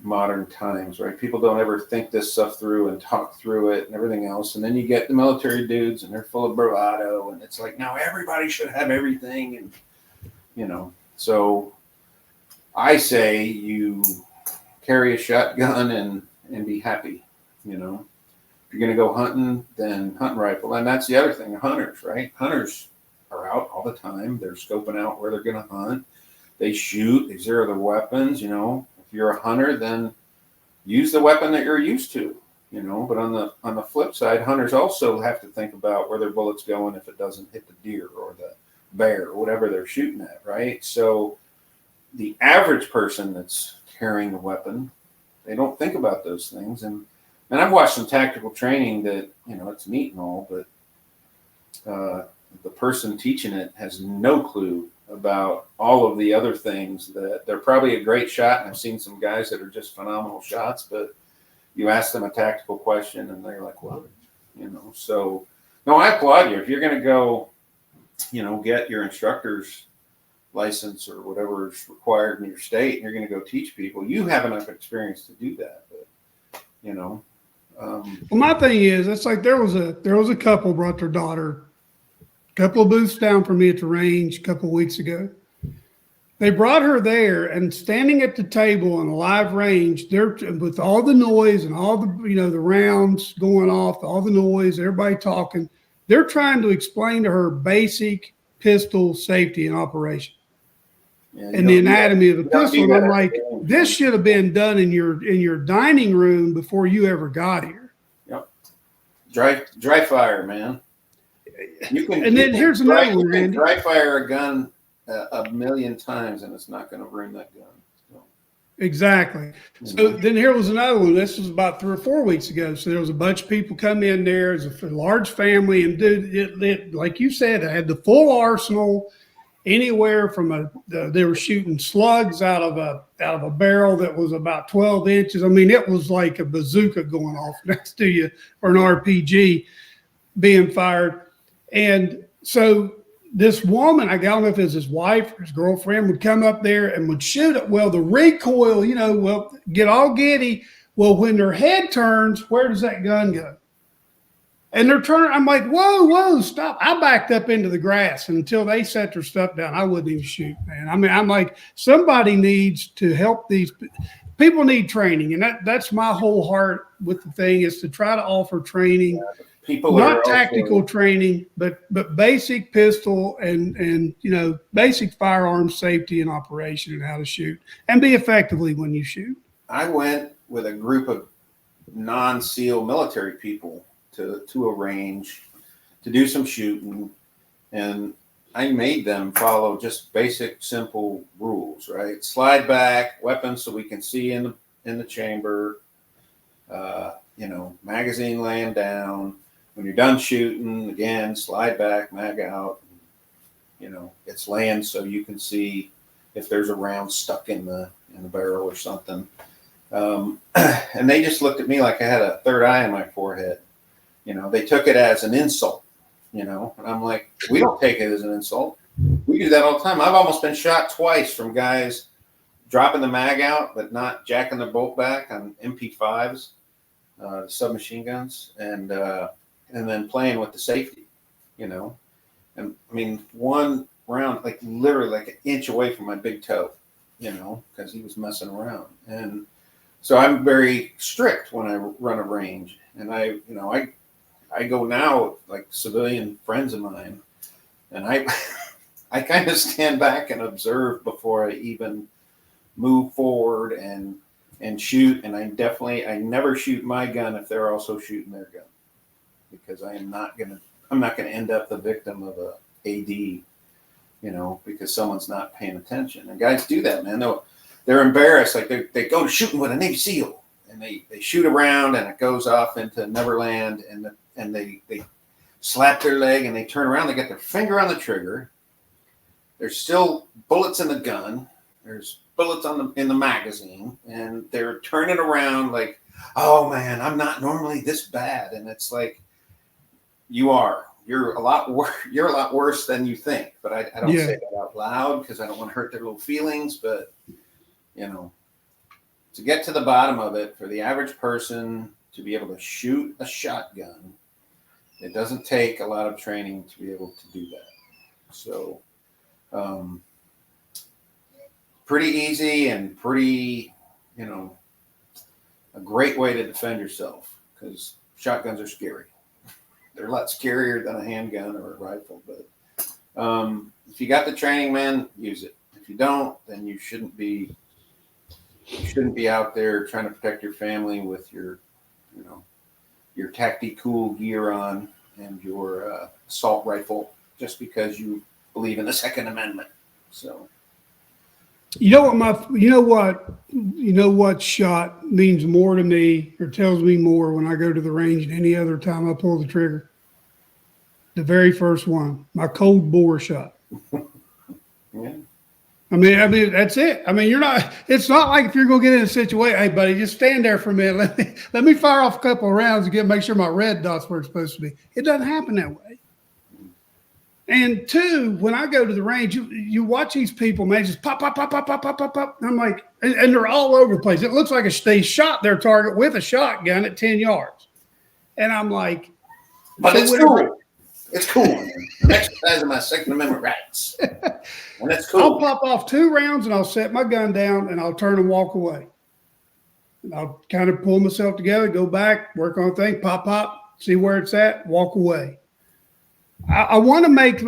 modern times, right? People don't ever think this stuff through and talk through it and everything else. And then you get the military dudes and they're full of bravado, and it's like, now everybody should have everything. And, so I say you carry a shotgun and be happy, If you're going to go hunting, then hunting rifle. And that's the other thing, hunters, right? Hunters are out all the time. They're scoping out where they're going to hunt. They shoot, they zero their weapons, If you're a hunter, then use the weapon that you're used to, But on the flip side, hunters also have to think about where their bullet's going if it doesn't hit the deer or the bear or whatever they're shooting at, right? So the average person that's carrying a weapon, they don't think about those things. And I've watched some tactical training that, it's neat and all, but the person teaching it has no clue about all of the other things. That they're probably a great shot, and I've seen some guys that are just phenomenal shots, but you ask them a tactical question and they're like, what? So no, I applaud you. If you're going to go, get your instructor's license or whatever is required in your state, and you're going to go teach people, you have enough experience to do that. But, Well, my thing is, it's like there was a couple brought their daughter a couple of booths down from me at the range a couple of weeks ago. They brought her there, and standing at the table on a live range, they're with all the noise and all the the rounds going off, all the noise, everybody talking. They're trying to explain to her basic pistol safety and operation, and the anatomy of the pistol. And I'm like, this should have been done in your dining room before you ever got here. Yep. Dry fire, man. Here's another one, Randy. Dry fire a gun a million times, and it's not going to ruin that gun. So. Exactly. So then here was another one. This was about 3 or 4 weeks ago. So there was a bunch of people come in there. It was a large family, and dude, it like you said, it had the full arsenal. Anywhere from they were shooting slugs out of a barrel that was about 12 inches. I mean, it was like a bazooka going off next to you, or an RPG being fired. And so this woman, I don't know if it was his wife or his girlfriend, would come up there and would shoot it. Well, the recoil, get all giddy. Well, when their head turns, where does that gun go? And they're turning. I'm like, whoa, stop. I backed up into the grass, and until they set their stuff down, I wouldn't even shoot, man. I mean, I'm like, somebody needs to help these people. Need training. And that's my whole heart with the thing, is to try to offer training. People not tactical training, but basic pistol and basic firearm safety and operation, and how to shoot and be effectively when you shoot. I went with a group of non-SEAL military people to a range to do some shooting, and I made them follow just basic, simple rules, right? Slide back, weapons so we can see in the chamber, magazine laying down. When you're done shooting, again, slide back, mag out. It's laying so you can see if there's a round stuck in the barrel or something. And they just looked at me like I had a third eye in my forehead. They took it as an insult, and I'm like, we don't take it as an insult. We We do that all the time. I've almost been shot twice from guys dropping the mag out, but not jacking the bolt back on MP5s, submachine guns, and then playing with the safety, you know. And I mean, one round, like literally like an inch away from my big toe, you know, because he was messing around. And so I'm very strict when I run a range, and I go now with like civilian friends of mine, and I kind of stand back and observe before I even move forward and shoot. And I never shoot my gun if they're also shooting their gun, because I'm not gonna end up the victim of a AD, you know, because someone's not paying attention. And guys do that, man. They're embarrassed. Like they go to shooting with a Navy SEAL, and they shoot around, and it goes off into Neverland, and they slap their leg, and they turn around. They got their finger on the trigger. There's still bullets in the gun. There's bullets in the magazine, and they're turning around like, oh man, I'm not normally this bad. And it's like, you're a lot worse than you think. But I don't say that out loud because I don't want to hurt their little feelings. But you know, to get to the bottom of it, for the average person to be able to shoot a shotgun, it doesn't take a lot of training to be able to do that. So pretty easy and pretty, you know, a great way to defend yourself, because shotguns are scary. They're a lot scarier than a handgun or a rifle. But if you got the training, man, use it. If you don't, then you shouldn't be out there trying to protect your family with your, you know, your tactical gear on and your assault rifle just because you believe in the Second Amendment. So, you know what shot means more to me or tells me more when I go to the range than any other time I pull the trigger? The very first one, my cold bore shot. yeah. I mean, that's it. I mean, it's not like if you're going to get in a situation, hey, buddy, just stand there for a minute. Let me fire off a couple of rounds and make sure my red dot's where it's supposed to be. It doesn't happen that way. And two, when I go to the range, you watch these people, man, just pop, pop, pop, pop, pop, pop, pop, pop. And I'm like, and they're all over the place. It looks like they shot their target with a shotgun at 10 yards. And I'm like, but it's cool. It's cool. I'm exercising my Second Amendment rights. And that's cool. I'll pop off 2 rounds and I'll set my gun down and I'll turn and walk away. And I'll kind of pull myself together, go back, work on a thing, pop, pop, see where it's at, walk away. I want to make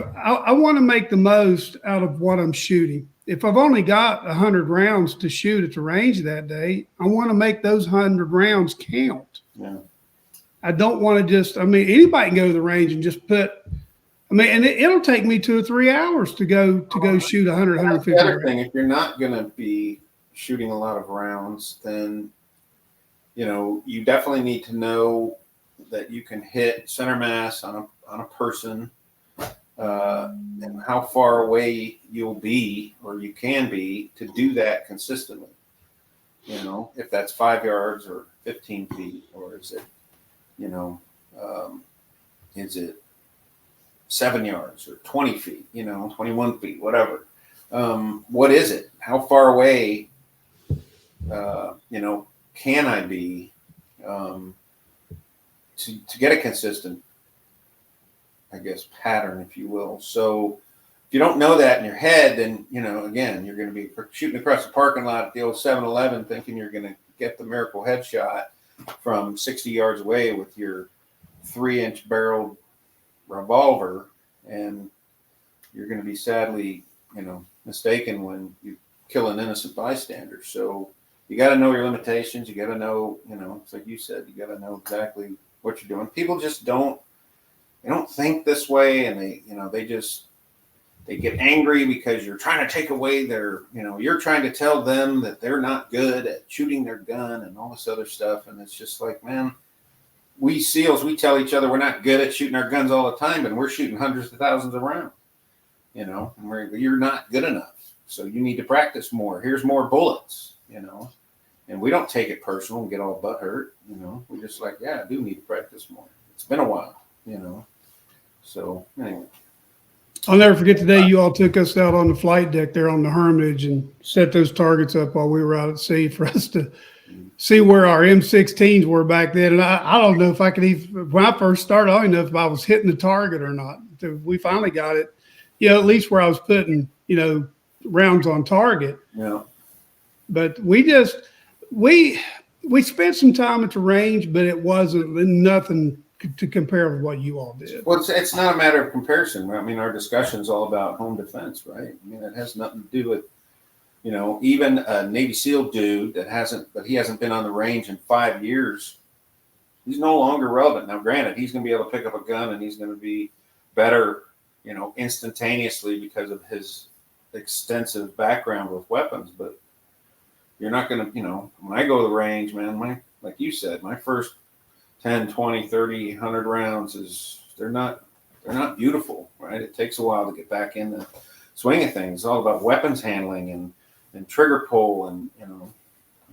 the most out of what I'm shooting. If I've only got 100 rounds to shoot at the range that day, I want to make those 100 rounds count. Yeah. I don't want to just, anybody can go to the range and just put, and it'll take me 2 or 3 hours to go shoot 100, 150 the other rounds. thing, if you're not going to be shooting a lot of rounds, then, you know, you definitely need to know that you can hit center mass on a person, and how far away you'll be or you can be to do that consistently. You know, if that's 5 yards or 15 feet, or is it, you know, is it 7 yards or 20 feet, you know, 21 feet, whatever. What is it? How far away, you know, can I be to get a consistent, I guess, pattern, if you will. So if you don't know that in your head, then, you know, again, you're going to be shooting across the parking lot at the old 7-Eleven thinking you're going to get the miracle headshot from 60 yards away with your 3-inch barreled revolver, and you're going to be sadly, you know, mistaken when you kill an innocent bystander. So you got to know your limitations. You got to know, you know, it's like you said, you got to know exactly what you're doing. People just don't think this way, and they get angry because you're trying to take away their, you know, you're trying to tell them that they're not good at shooting their gun and all this other stuff. And it's just like, man, we SEALs, we tell each other we're not good at shooting our guns all the time, and we're shooting hundreds of thousands of rounds, you know, and you're not good enough. So you need to practice more. Here's more bullets, you know, and we don't take it personal and get all butthurt, you know. We're just like, yeah, I do need to practice more. It's been a while, you know. So anyway. I'll never forget the day you all took us out on the flight deck there on the Hermitage and set those targets up while we were out at sea for us to see where our M16s were back then. And I don't know if I could even, when I first started, I don't know if I was hitting the target or not. We finally got it, at least where I was putting, rounds on target. Yeah. But we spent some time at the range, but it wasn't nothing to compare with what you all did. Well, it's not a matter of comparison. I mean, our discussion is all about home defense, right? I mean, it has nothing to do with, even a Navy SEAL dude that hasn't been on the range in 5 years. He's no longer relevant. Now, granted, he's going to be able to pick up a gun and he's going to be better, instantaneously because of his extensive background with weapons. But you're not going to, when I go to the range, man, like you said, my first 10, 20, 30, 100 rounds they're not beautiful, right? It takes a while to get back in the swing of things. It's all about weapons handling and trigger pull. And,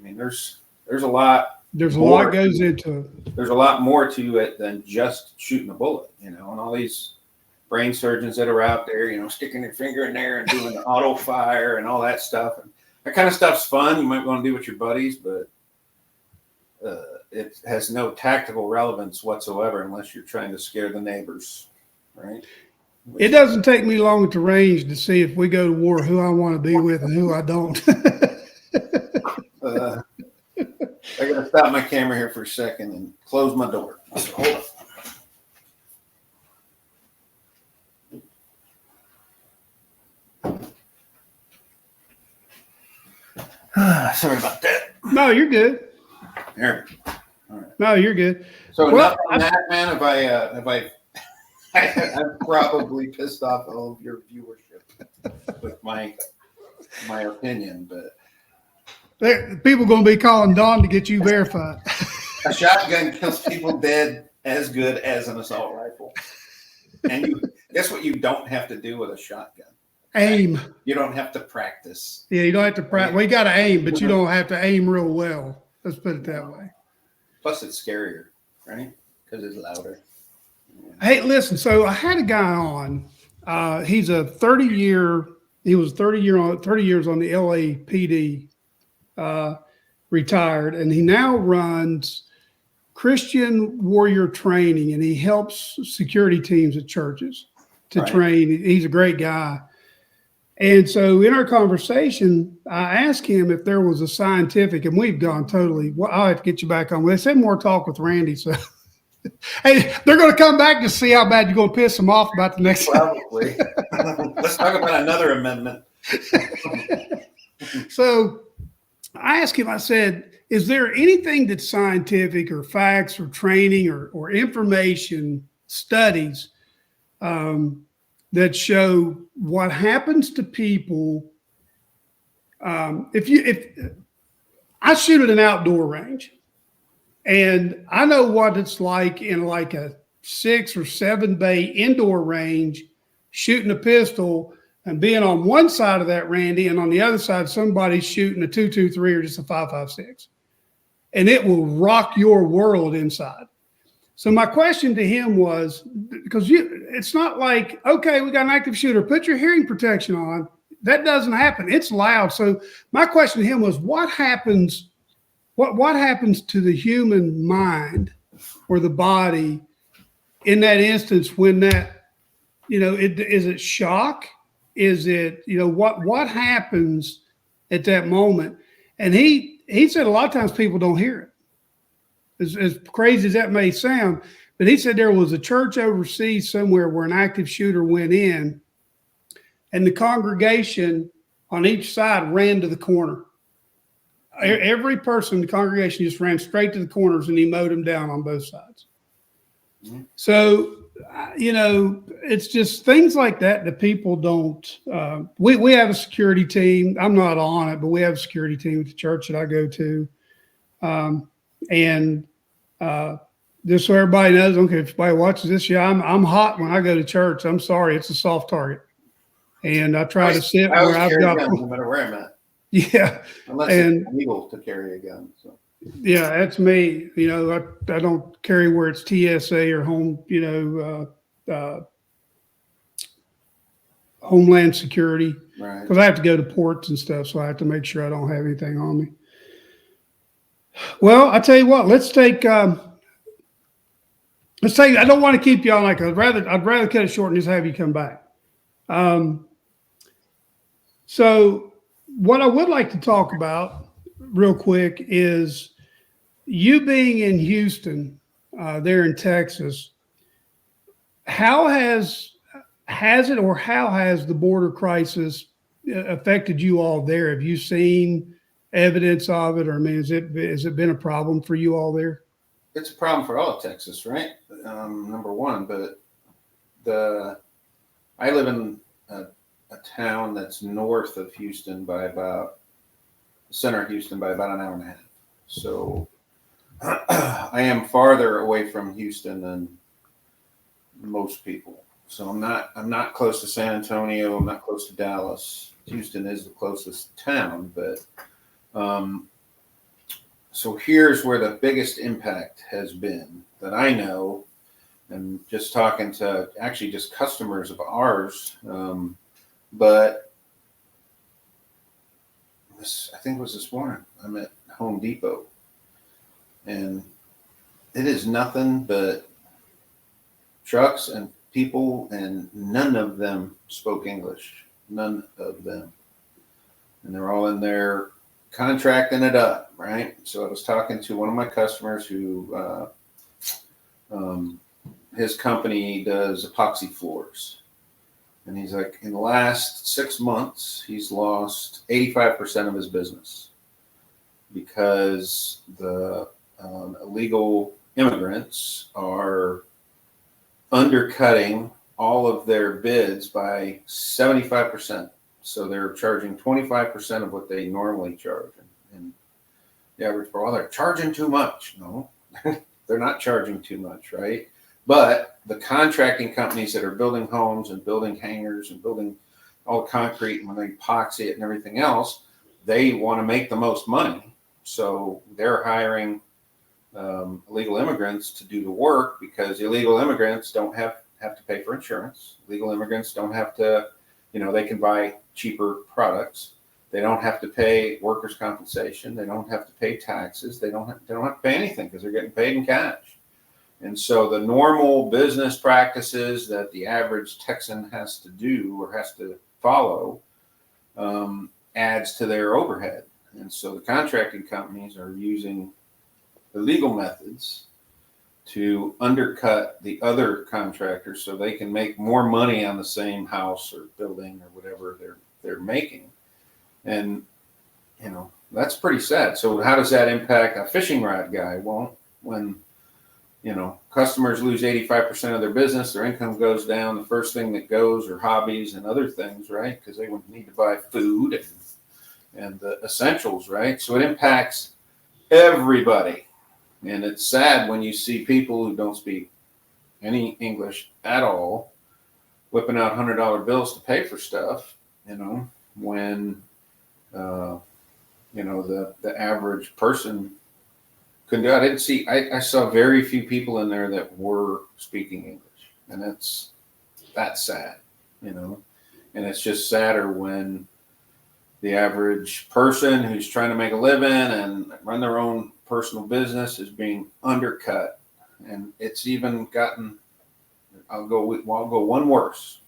there's a lot. There's a lot goes into it. There's a lot more to it than just shooting a bullet, and all these brain surgeons that are out there, sticking their finger in there and doing the auto fire and all that stuff. And that kind of stuff's fun. You might want to do with your buddies, but it has no tactical relevance whatsoever unless you're trying to scare the neighbors, right? It doesn't take me long at the range to see if we go to war who I want to be with and who I don't. I got to stop my camera here for a second and close my door. So hold on. Sorry about that. No, you're good. There. All right. No, you're good. So enough on that, man. I've probably pissed off all of your viewership with my opinion, but people going to be calling Don to get you verified. a shotgun kills people dead as good as an assault rifle. And guess what you don't have to do with a shotgun? Aim. You don't have to practice. Yeah, you don't have to practice. Well, you got to aim, but you don't have to aim real well. Let's put it that way. Plus, it's scarier, right? Because it's louder. Hey, listen. So I had a guy on. He's a 30-year. He was 30 years on the LAPD. Retired, and he now runs Christian warrior training, and he helps security teams at churches to train. He's a great guy. And so in our conversation, I asked him if there was a scientific, and we've gone totally, well, I'll have to get you back on. They said more talk with Randy. So, hey, they're going to come back to see how bad you're going to piss them off about the next Probably. Let's talk about another amendment. So I asked him, I said, is there anything that's scientific or facts or training or information studies that show what happens to people if I shoot at an outdoor range, and I know what it's like in like a 6 or 7 bay indoor range, shooting a pistol and being on one side of that, Randy, and on the other side, somebody's shooting a 2.23 or just a 5.56, and it will rock your world inside. So my question to him was, because it's not like, okay, we got an active shooter, put your hearing protection on. That doesn't happen. It's loud. So my question to him was, what happens to the human mind or the body in that instance when that, is it shock? Is it, what happens at that moment? And he said a lot of times people don't hear it. As crazy as that may sound, but he said there was a church overseas somewhere where an active shooter went in, and the congregation on each side ran to the corner. Every person in the congregation just ran straight to the corners, and he mowed them down on both sides. Mm-hmm. So, it's just things like that people don't. We have a security team. I'm not on it, but we have a security team at the church that I go to. And just so everybody knows, okay, if anybody watches this, I'm hot when I go to church. I'm sorry, it's a soft target, and I try to sit where I've got. No matter where I'm at. Yeah, unless it's illegal to carry a gun. So. Yeah, that's me. I don't carry where it's TSA or home. Homeland Security, Right. because I have to go to ports and stuff, so I have to make sure I don't have anything on me. Well, I tell you what, let's take. I don't want to keep you on. I'd rather cut it short and just have you come back. So what I would like to talk about real quick is you being in Houston, there in Texas. How has the border crisis affected you all there? Have you seen evidence of it, or I mean, has it been a problem for you all there? It's a problem for all of Texas, right? Number one, but I live in a town that's north of Houston by about center of Houston by about an hour and a half. So I am farther away from Houston than most people. So I'm not close to San Antonio. I'm not close to Dallas. Houston is the closest town, but so here's where the biggest impact has been that I know, and just talking to actually just customers of ours, but I think it was this morning. I'm at Home Depot, and it is nothing but trucks and people, and none of them spoke English. None of them. And they're all in there contracting it up, right? So I was talking to one of my customers who, his company does epoxy floors. And he's like, in the last 6 months, he's lost 85% of his business because the illegal immigrants are undercutting all of their bids by 75%. So they're charging 25% of what they normally charge. And the average, well, they're charging too much. No, they're not charging too much, right? But the contracting companies that are building homes and building hangars and building all the concrete and when they epoxy it and everything else, they want to make the most money. So they're hiring illegal immigrants to do the work because illegal immigrants don't have to pay for insurance. Legal immigrants don't have to, they can buy cheaper products. They don't have to pay workers' compensation. They don't have to pay taxes. They don't have to pay anything because they're getting paid in cash. And so the normal business practices that the average Texan has to do or has to follow adds to their overhead. And so the contracting companies are using illegal methods to undercut the other contractors so they can make more money on the same house or building or whatever they're making. And, that's pretty sad. So how does that impact a fishing rod guy? Well, when, customers lose 85% of their business, their income goes down. The first thing that goes are hobbies and other things, right? Because they would need to buy food and the essentials, right? So it impacts everybody. And it's sad when you see people who don't speak any English at all whipping out $100 bills to pay for stuff, when, the average person couldn't do it. I saw very few people in there that were speaking English. And that's sad, and it's just sadder when the average person who's trying to make a living and run their own personal business is being undercut. And it's even gotten, I'll go one worse.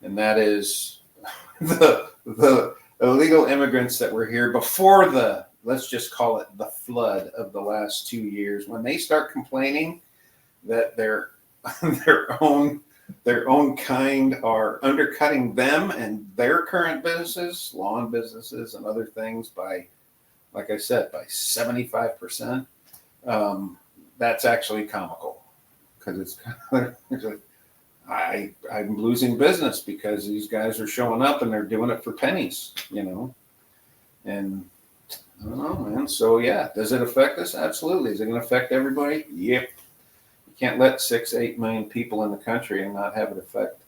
And that is the illegal immigrants that were here before let's just call it the flood of the last 2 years, when they start complaining that their own kind are undercutting them and their current businesses, lawn businesses and other things by, like I said, by 75%. That's actually comical because it's like, I'm losing business because these guys are showing up and they're doing it for pennies, and I don't know, man. So yeah, does it affect us? Absolutely. Is it going to affect everybody? Yep. You can't let 6-8 million people in the country and not have it affect,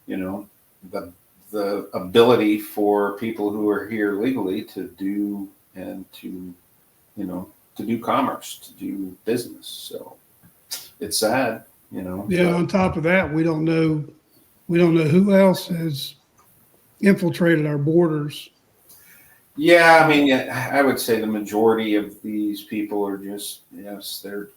the ability for people who are here legally to do and to do commerce, to do business. So it's sad, Yeah. On top of that, we don't know we don't know who else has infiltrated our borders. Yeah, I mean, I would say the majority of these people are just, yes, they're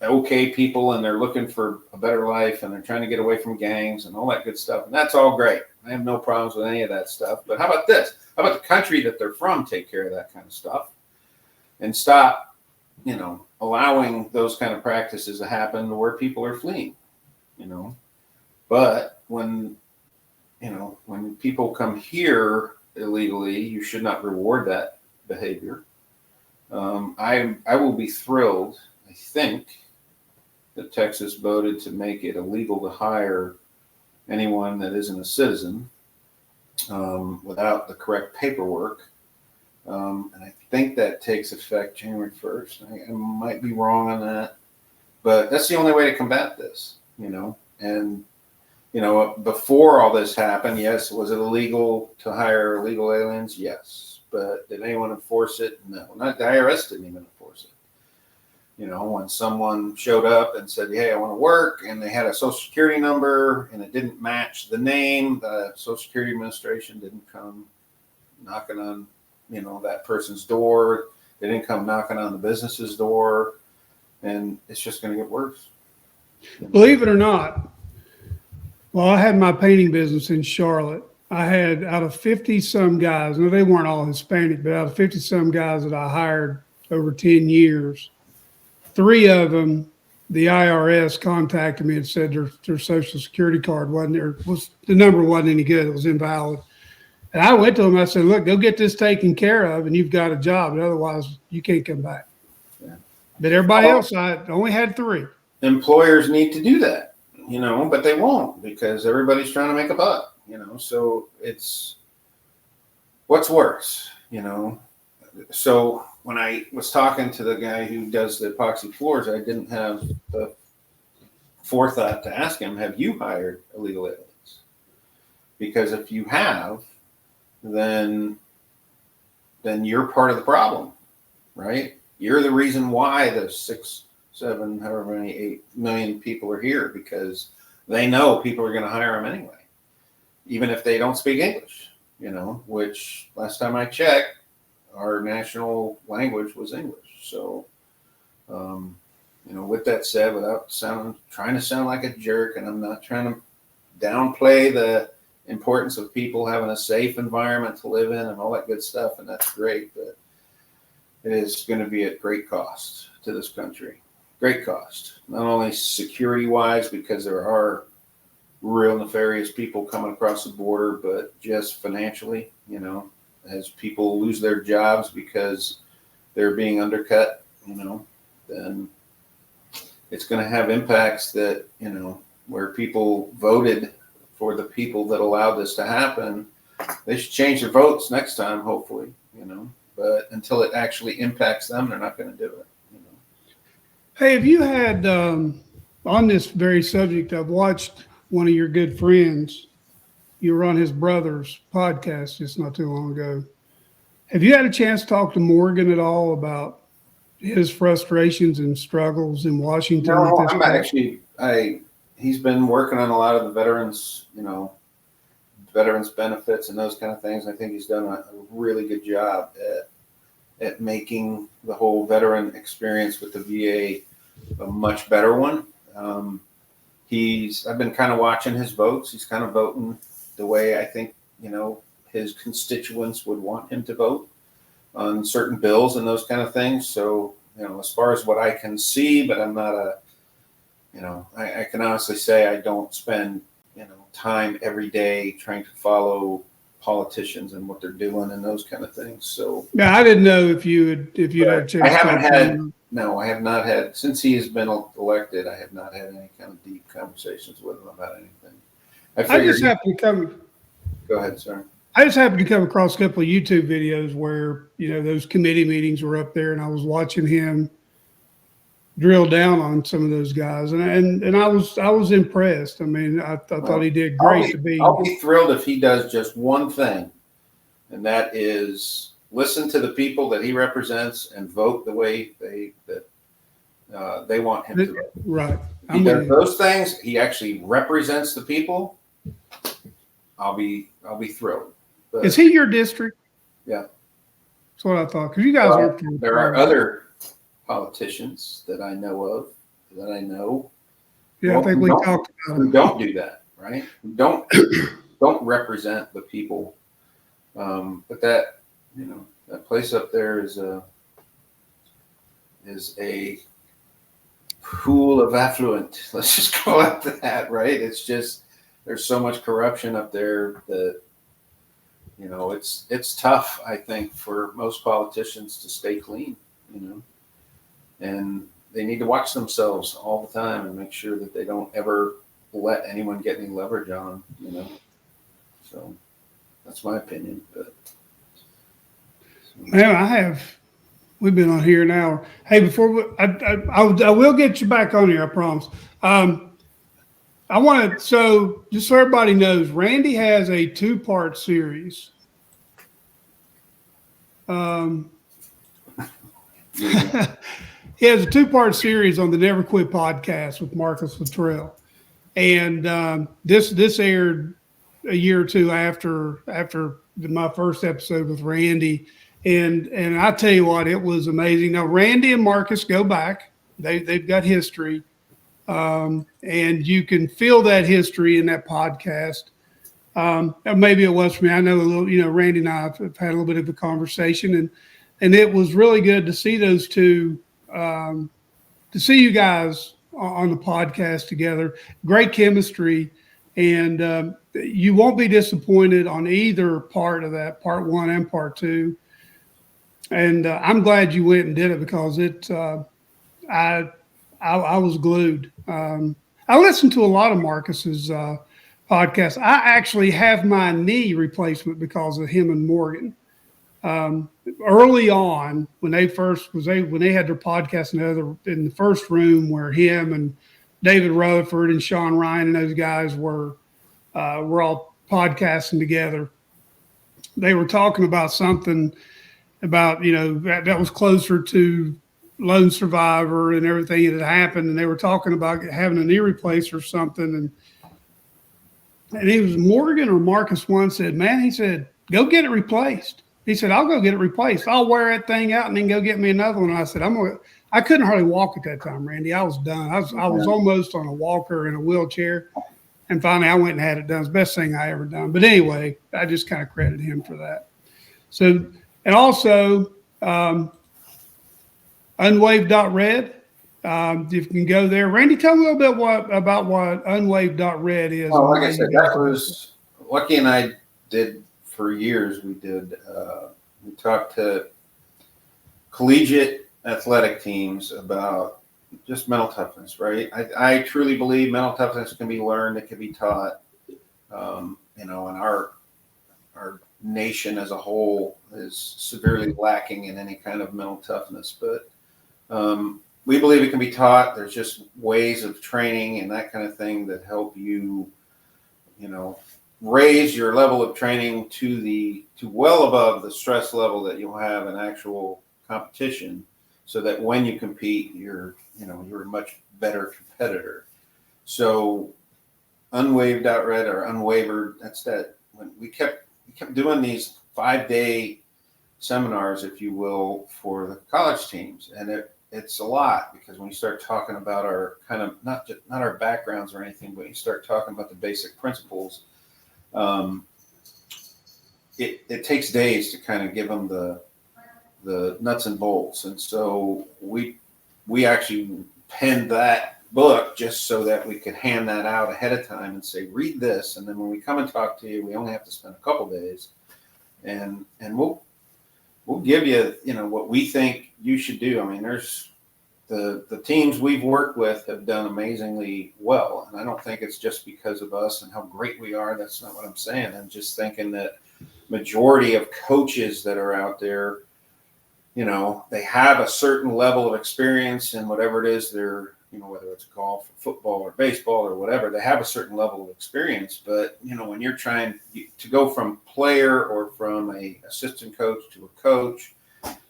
okay people, and they're looking for a better life, and they're trying to get away from gangs and all that good stuff. And that's all great. I have no problems with any of that stuff. But how about this? How about the country that they're from take care of that kind of stuff and stop, allowing those kind of practices to happen where people are fleeing, But when people come here illegally, you should not reward that behavior. I will be thrilled, I think, that Texas voted to make it illegal to hire anyone that isn't a citizen without the correct paperwork. And I think that takes effect January 1st. I might be wrong on that, but that's the only way to combat this, And, before all this happened, yes, was it illegal to hire illegal aliens? Yes. But did anyone enforce it? No. Not the IRS didn't even enforce it. When someone showed up and said, hey, I want to work, and they had a social security number and it didn't match the name, the Social Security Administration didn't come knocking on, that person's door. They didn't come knocking on the business's door, and it's just going to get worse. Believe it or not, well, I had my painting business in Charlotte. I had, out of 50 some guys, no, they weren't all Hispanic, but out of 50 some guys that I hired over 10 years, 3 of them, the IRS contacted me and said their social security card the number wasn't any good. It was invalid. And I went to them. I said, look, go get this taken care of, and you've got a job. And otherwise, you can't come back. Yeah. But everybody else, I only had 3. Employers need to do that, but they won't, because everybody's trying to make a buck, So it's what's worse, So when I was talking to the guy who does the epoxy floors, I didn't have the forethought to ask him, have you hired illegal aliens? Because if you have, then you're part of the problem, right? You're the reason why the 6, 7, however many, 8 million people are here, because they know people are going to hire them anyway, even if they don't speak English, which last time I checked, our national language was English. So, with that said, without trying to sound like a jerk, and I'm not trying to downplay the importance of people having a safe environment to live in and all that good stuff, and that's great, but it is going to be at great cost to this country. Great cost, not only security-wise, because there are real nefarious people coming across the border, but just financially, as people lose their jobs because they're being undercut, then it's going to have impacts that, where people voted for the people that allowed this to happen, they should change their votes next time, hopefully, but until it actually impacts them, they're not going to do it. Hey, have you had, on this very subject, I've watched one of your good friends, you were on his brother's podcast just not too long ago. Have you had a chance to talk to Morgan at all about his frustrations and struggles in Washington? No, I'm actually, he's been working on a lot of the veterans, veterans benefits and those kind of things. I think he's done a really good job at making the whole veteran experience with the VA a much better one. I've been kind of watching his votes. He's kind of voting the way I think, his constituents would want him to vote on certain bills and those kind of things. So, as far as what I can see, but I'm not I can honestly say I don't spend, time every day trying to follow politicians and what they're doing and those kind of things. So yeah, I didn't know if you'd had a chance. I have not had, since he has been elected, I have not had any kind of deep conversations with him about anything. I just happened to come. Go ahead, sir. I just happened to come across a couple of YouTube videos where, those committee meetings were up there, and I was watching him drill down on some of those guys, and I was impressed. I mean, I thought he did great I'll be thrilled if he does just one thing, and that is listen to the people that he represents and vote the way they want him to vote. Right. he does those things, he actually represents the people, I'll be thrilled. But, is he your district? Yeah. That's what I thought. Because you guys aren't. There are other politicians that I know. Yeah, I think we talked about who don't do that, right? Who don't represent the people. But that, that place up there is a pool of affluent. Let's just call it that, right? It's just, there's so much corruption up there that, it's tough, I think, for most politicians to stay clean, and they need to watch themselves all the time and make sure that they don't ever let anyone get any leverage on them, So that's my opinion. But man, we've been on here an hour. Hey, before I will get you back on here, I promise. I want to, so just so everybody knows, Randy has a 2-part series. He has a 2-part series on the Never Quit podcast with Marcus Luttrell. And this aired a year or two after my first episode with Randy. And I tell you what, it was amazing. Now, Randy and Marcus go back. They've got history. And you can feel that history in that podcast. Maybe it was for me. I know a little, Randy and I have had a little bit of a conversation, and it was really good to see those two, to see you guys on the podcast together. Great chemistry, and you won't be disappointed on either part of that, part 1 and part 2. And I'm glad you went and did it, because I was glued. I listened to a lot of Marcus's podcasts. I actually have my knee replacement because of him and Morgan. Early on, when they had their podcast in the first room where him and David Rutherford and Sean Ryan and those guys were all podcasting together, they were talking about something about that was closer to Lone Survivor and everything that had happened, and they were talking about having a knee replaced or something, and it was Morgan or Marcus one said, man, he said, go get it replaced. He said, I'll go get it replaced. I'll wear that thing out and then go get me another one. And I said, I couldn't hardly walk at that time, Randy. I was done. I was almost on a walker in a wheelchair, and finally I went and had it done. It's the best thing I ever done. But anyway, I just kind of credit him for that. So, and also, Un-Wavered. If you can go there. Randy, tell me a little bit about what Un-Wavered is. Well, like I said, that was Lucky and I did for years. We talked to collegiate athletic teams about just mental toughness, right? I truly believe mental toughness can be learned, it can be taught. And our nation as a whole is severely lacking in any kind of mental toughness, but we believe it can be taught. There's just ways of training and that kind of thing that help you, raise your level of training to well above the stress level that you'll have in actual competition, so that when you compete, you're a much better competitor. So Un-Wavered or Un-Wavered, that's that. When we kept doing these 5-day seminars, if you will, for the college teams, and it's a lot, because when you start talking about our kind of not our backgrounds or anything, but you start talking about the basic principles, it takes days to kind of give them the nuts and bolts. And so we actually penned that book just so that we could hand that out ahead of time and say, read this, and then when we come and talk to you, we only have to spend a couple days, and we'll give you what we think you should do. I mean, there's the teams we've worked with have done amazingly well, and I don't think it's just because of us and how great we are. That's not what I'm saying. I'm just thinking that majority of coaches that are out there, they have a certain level of experience in whatever it is they're, whether it's golf or football or baseball or whatever, they have a certain level of experience. But, when you're trying to go from player or from a assistant coach to a coach,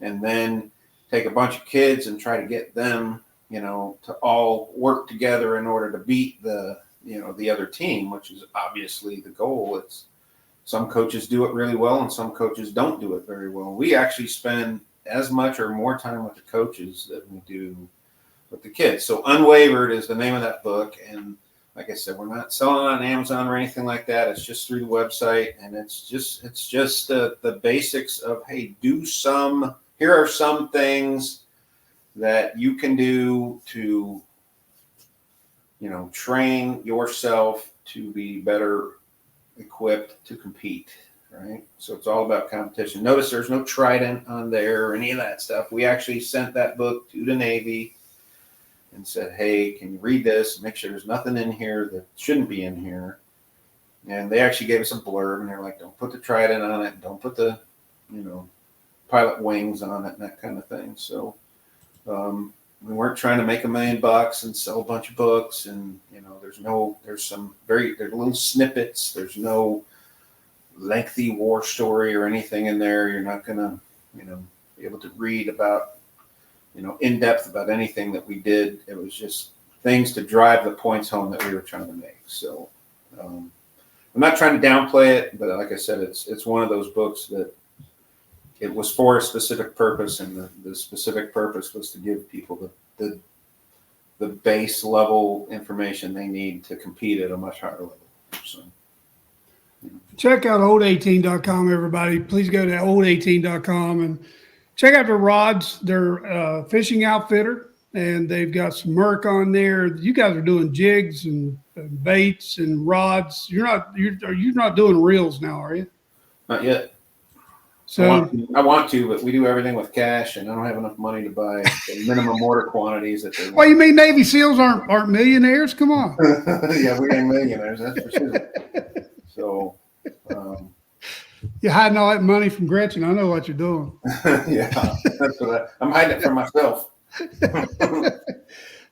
and then take a bunch of kids and try to get them to all work together in order to beat the other team, which is obviously the goal. It's some coaches do it really well and some coaches don't do it very well. We actually spend as much or more time with the coaches than we do with the kids. So Un-Wavered is the name of that book. And like I said, we're not selling it on Amazon or anything like that. It's just through the website. And it's just the basics of, hey, here are some things that you can do to, train yourself to be better equipped to compete, right? So it's all about competition. Notice there's no trident on there or any of that stuff. We actually sent that book to the Navy and said, hey, can you read this? Make sure there's nothing in here that shouldn't be in here. And they actually gave us a blurb, and they're like, don't put the trident on it. Don't put the, pilot wings on it and that kind of thing. So we weren't trying to make $1 million and sell a bunch of books. And, there's little snippets. There's no lengthy war story or anything in there. You're not going to, be able to read about, in depth about anything that we did. It was just things to drive the points home that we were trying to make. So I'm not trying to downplay it, but like I said, it's one of those books that it was for a specific purpose, and the specific purpose was to give people the base level information they need to compete at a much higher level. So, check out old18.com, everybody. Please go to old18.com and check out their rods. They're a fishing outfitter, and they've got some Merc on there. You guys are doing jigs and baits and rods. You're not doing reels now, are you? Not yet. So I want to, but we do everything with cash, and I don't have enough money to buy the minimum order quantities that they want. Well, you mean Navy SEALs aren't millionaires? Come on. Yeah, we ain't millionaires, that's for sure. So you're hiding all that money from Gretchen. I know what you're doing. Yeah, that's what I'm hiding it from myself.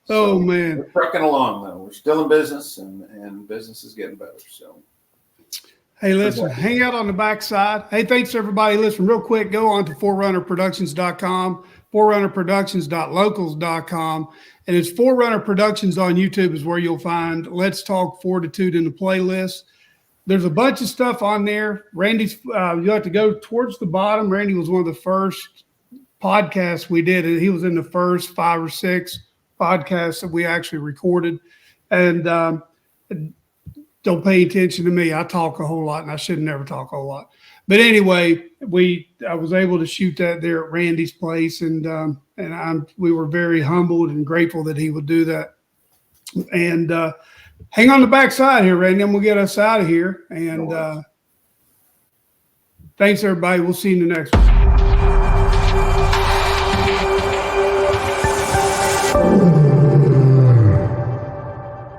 Oh man, we're trucking along though. We're still in business, and business is getting better. So. Hey, listen, hang out on the backside. Hey, thanks, everybody. Listen, real quick, go on to forerunnerproductions.com, forerunnerproductions.locals.com, and it's Forerunner Productions on YouTube is where you'll find Let's Talk Fortitude in the playlist. There's a bunch of stuff on there. Randy's, you have to go towards the bottom. Randy was one of the first podcasts we did, and he was in the first 5 or 6 podcasts that we actually recorded. And don't pay attention to me. I talk a whole lot, and I should never talk a whole lot. But anyway, I was able to shoot that there at Randy's place, and we were very humbled and grateful that he would do that. And hang on the backside here, Randy. I'm gonna get us out of here. And thanks, everybody. We'll see you in the next one.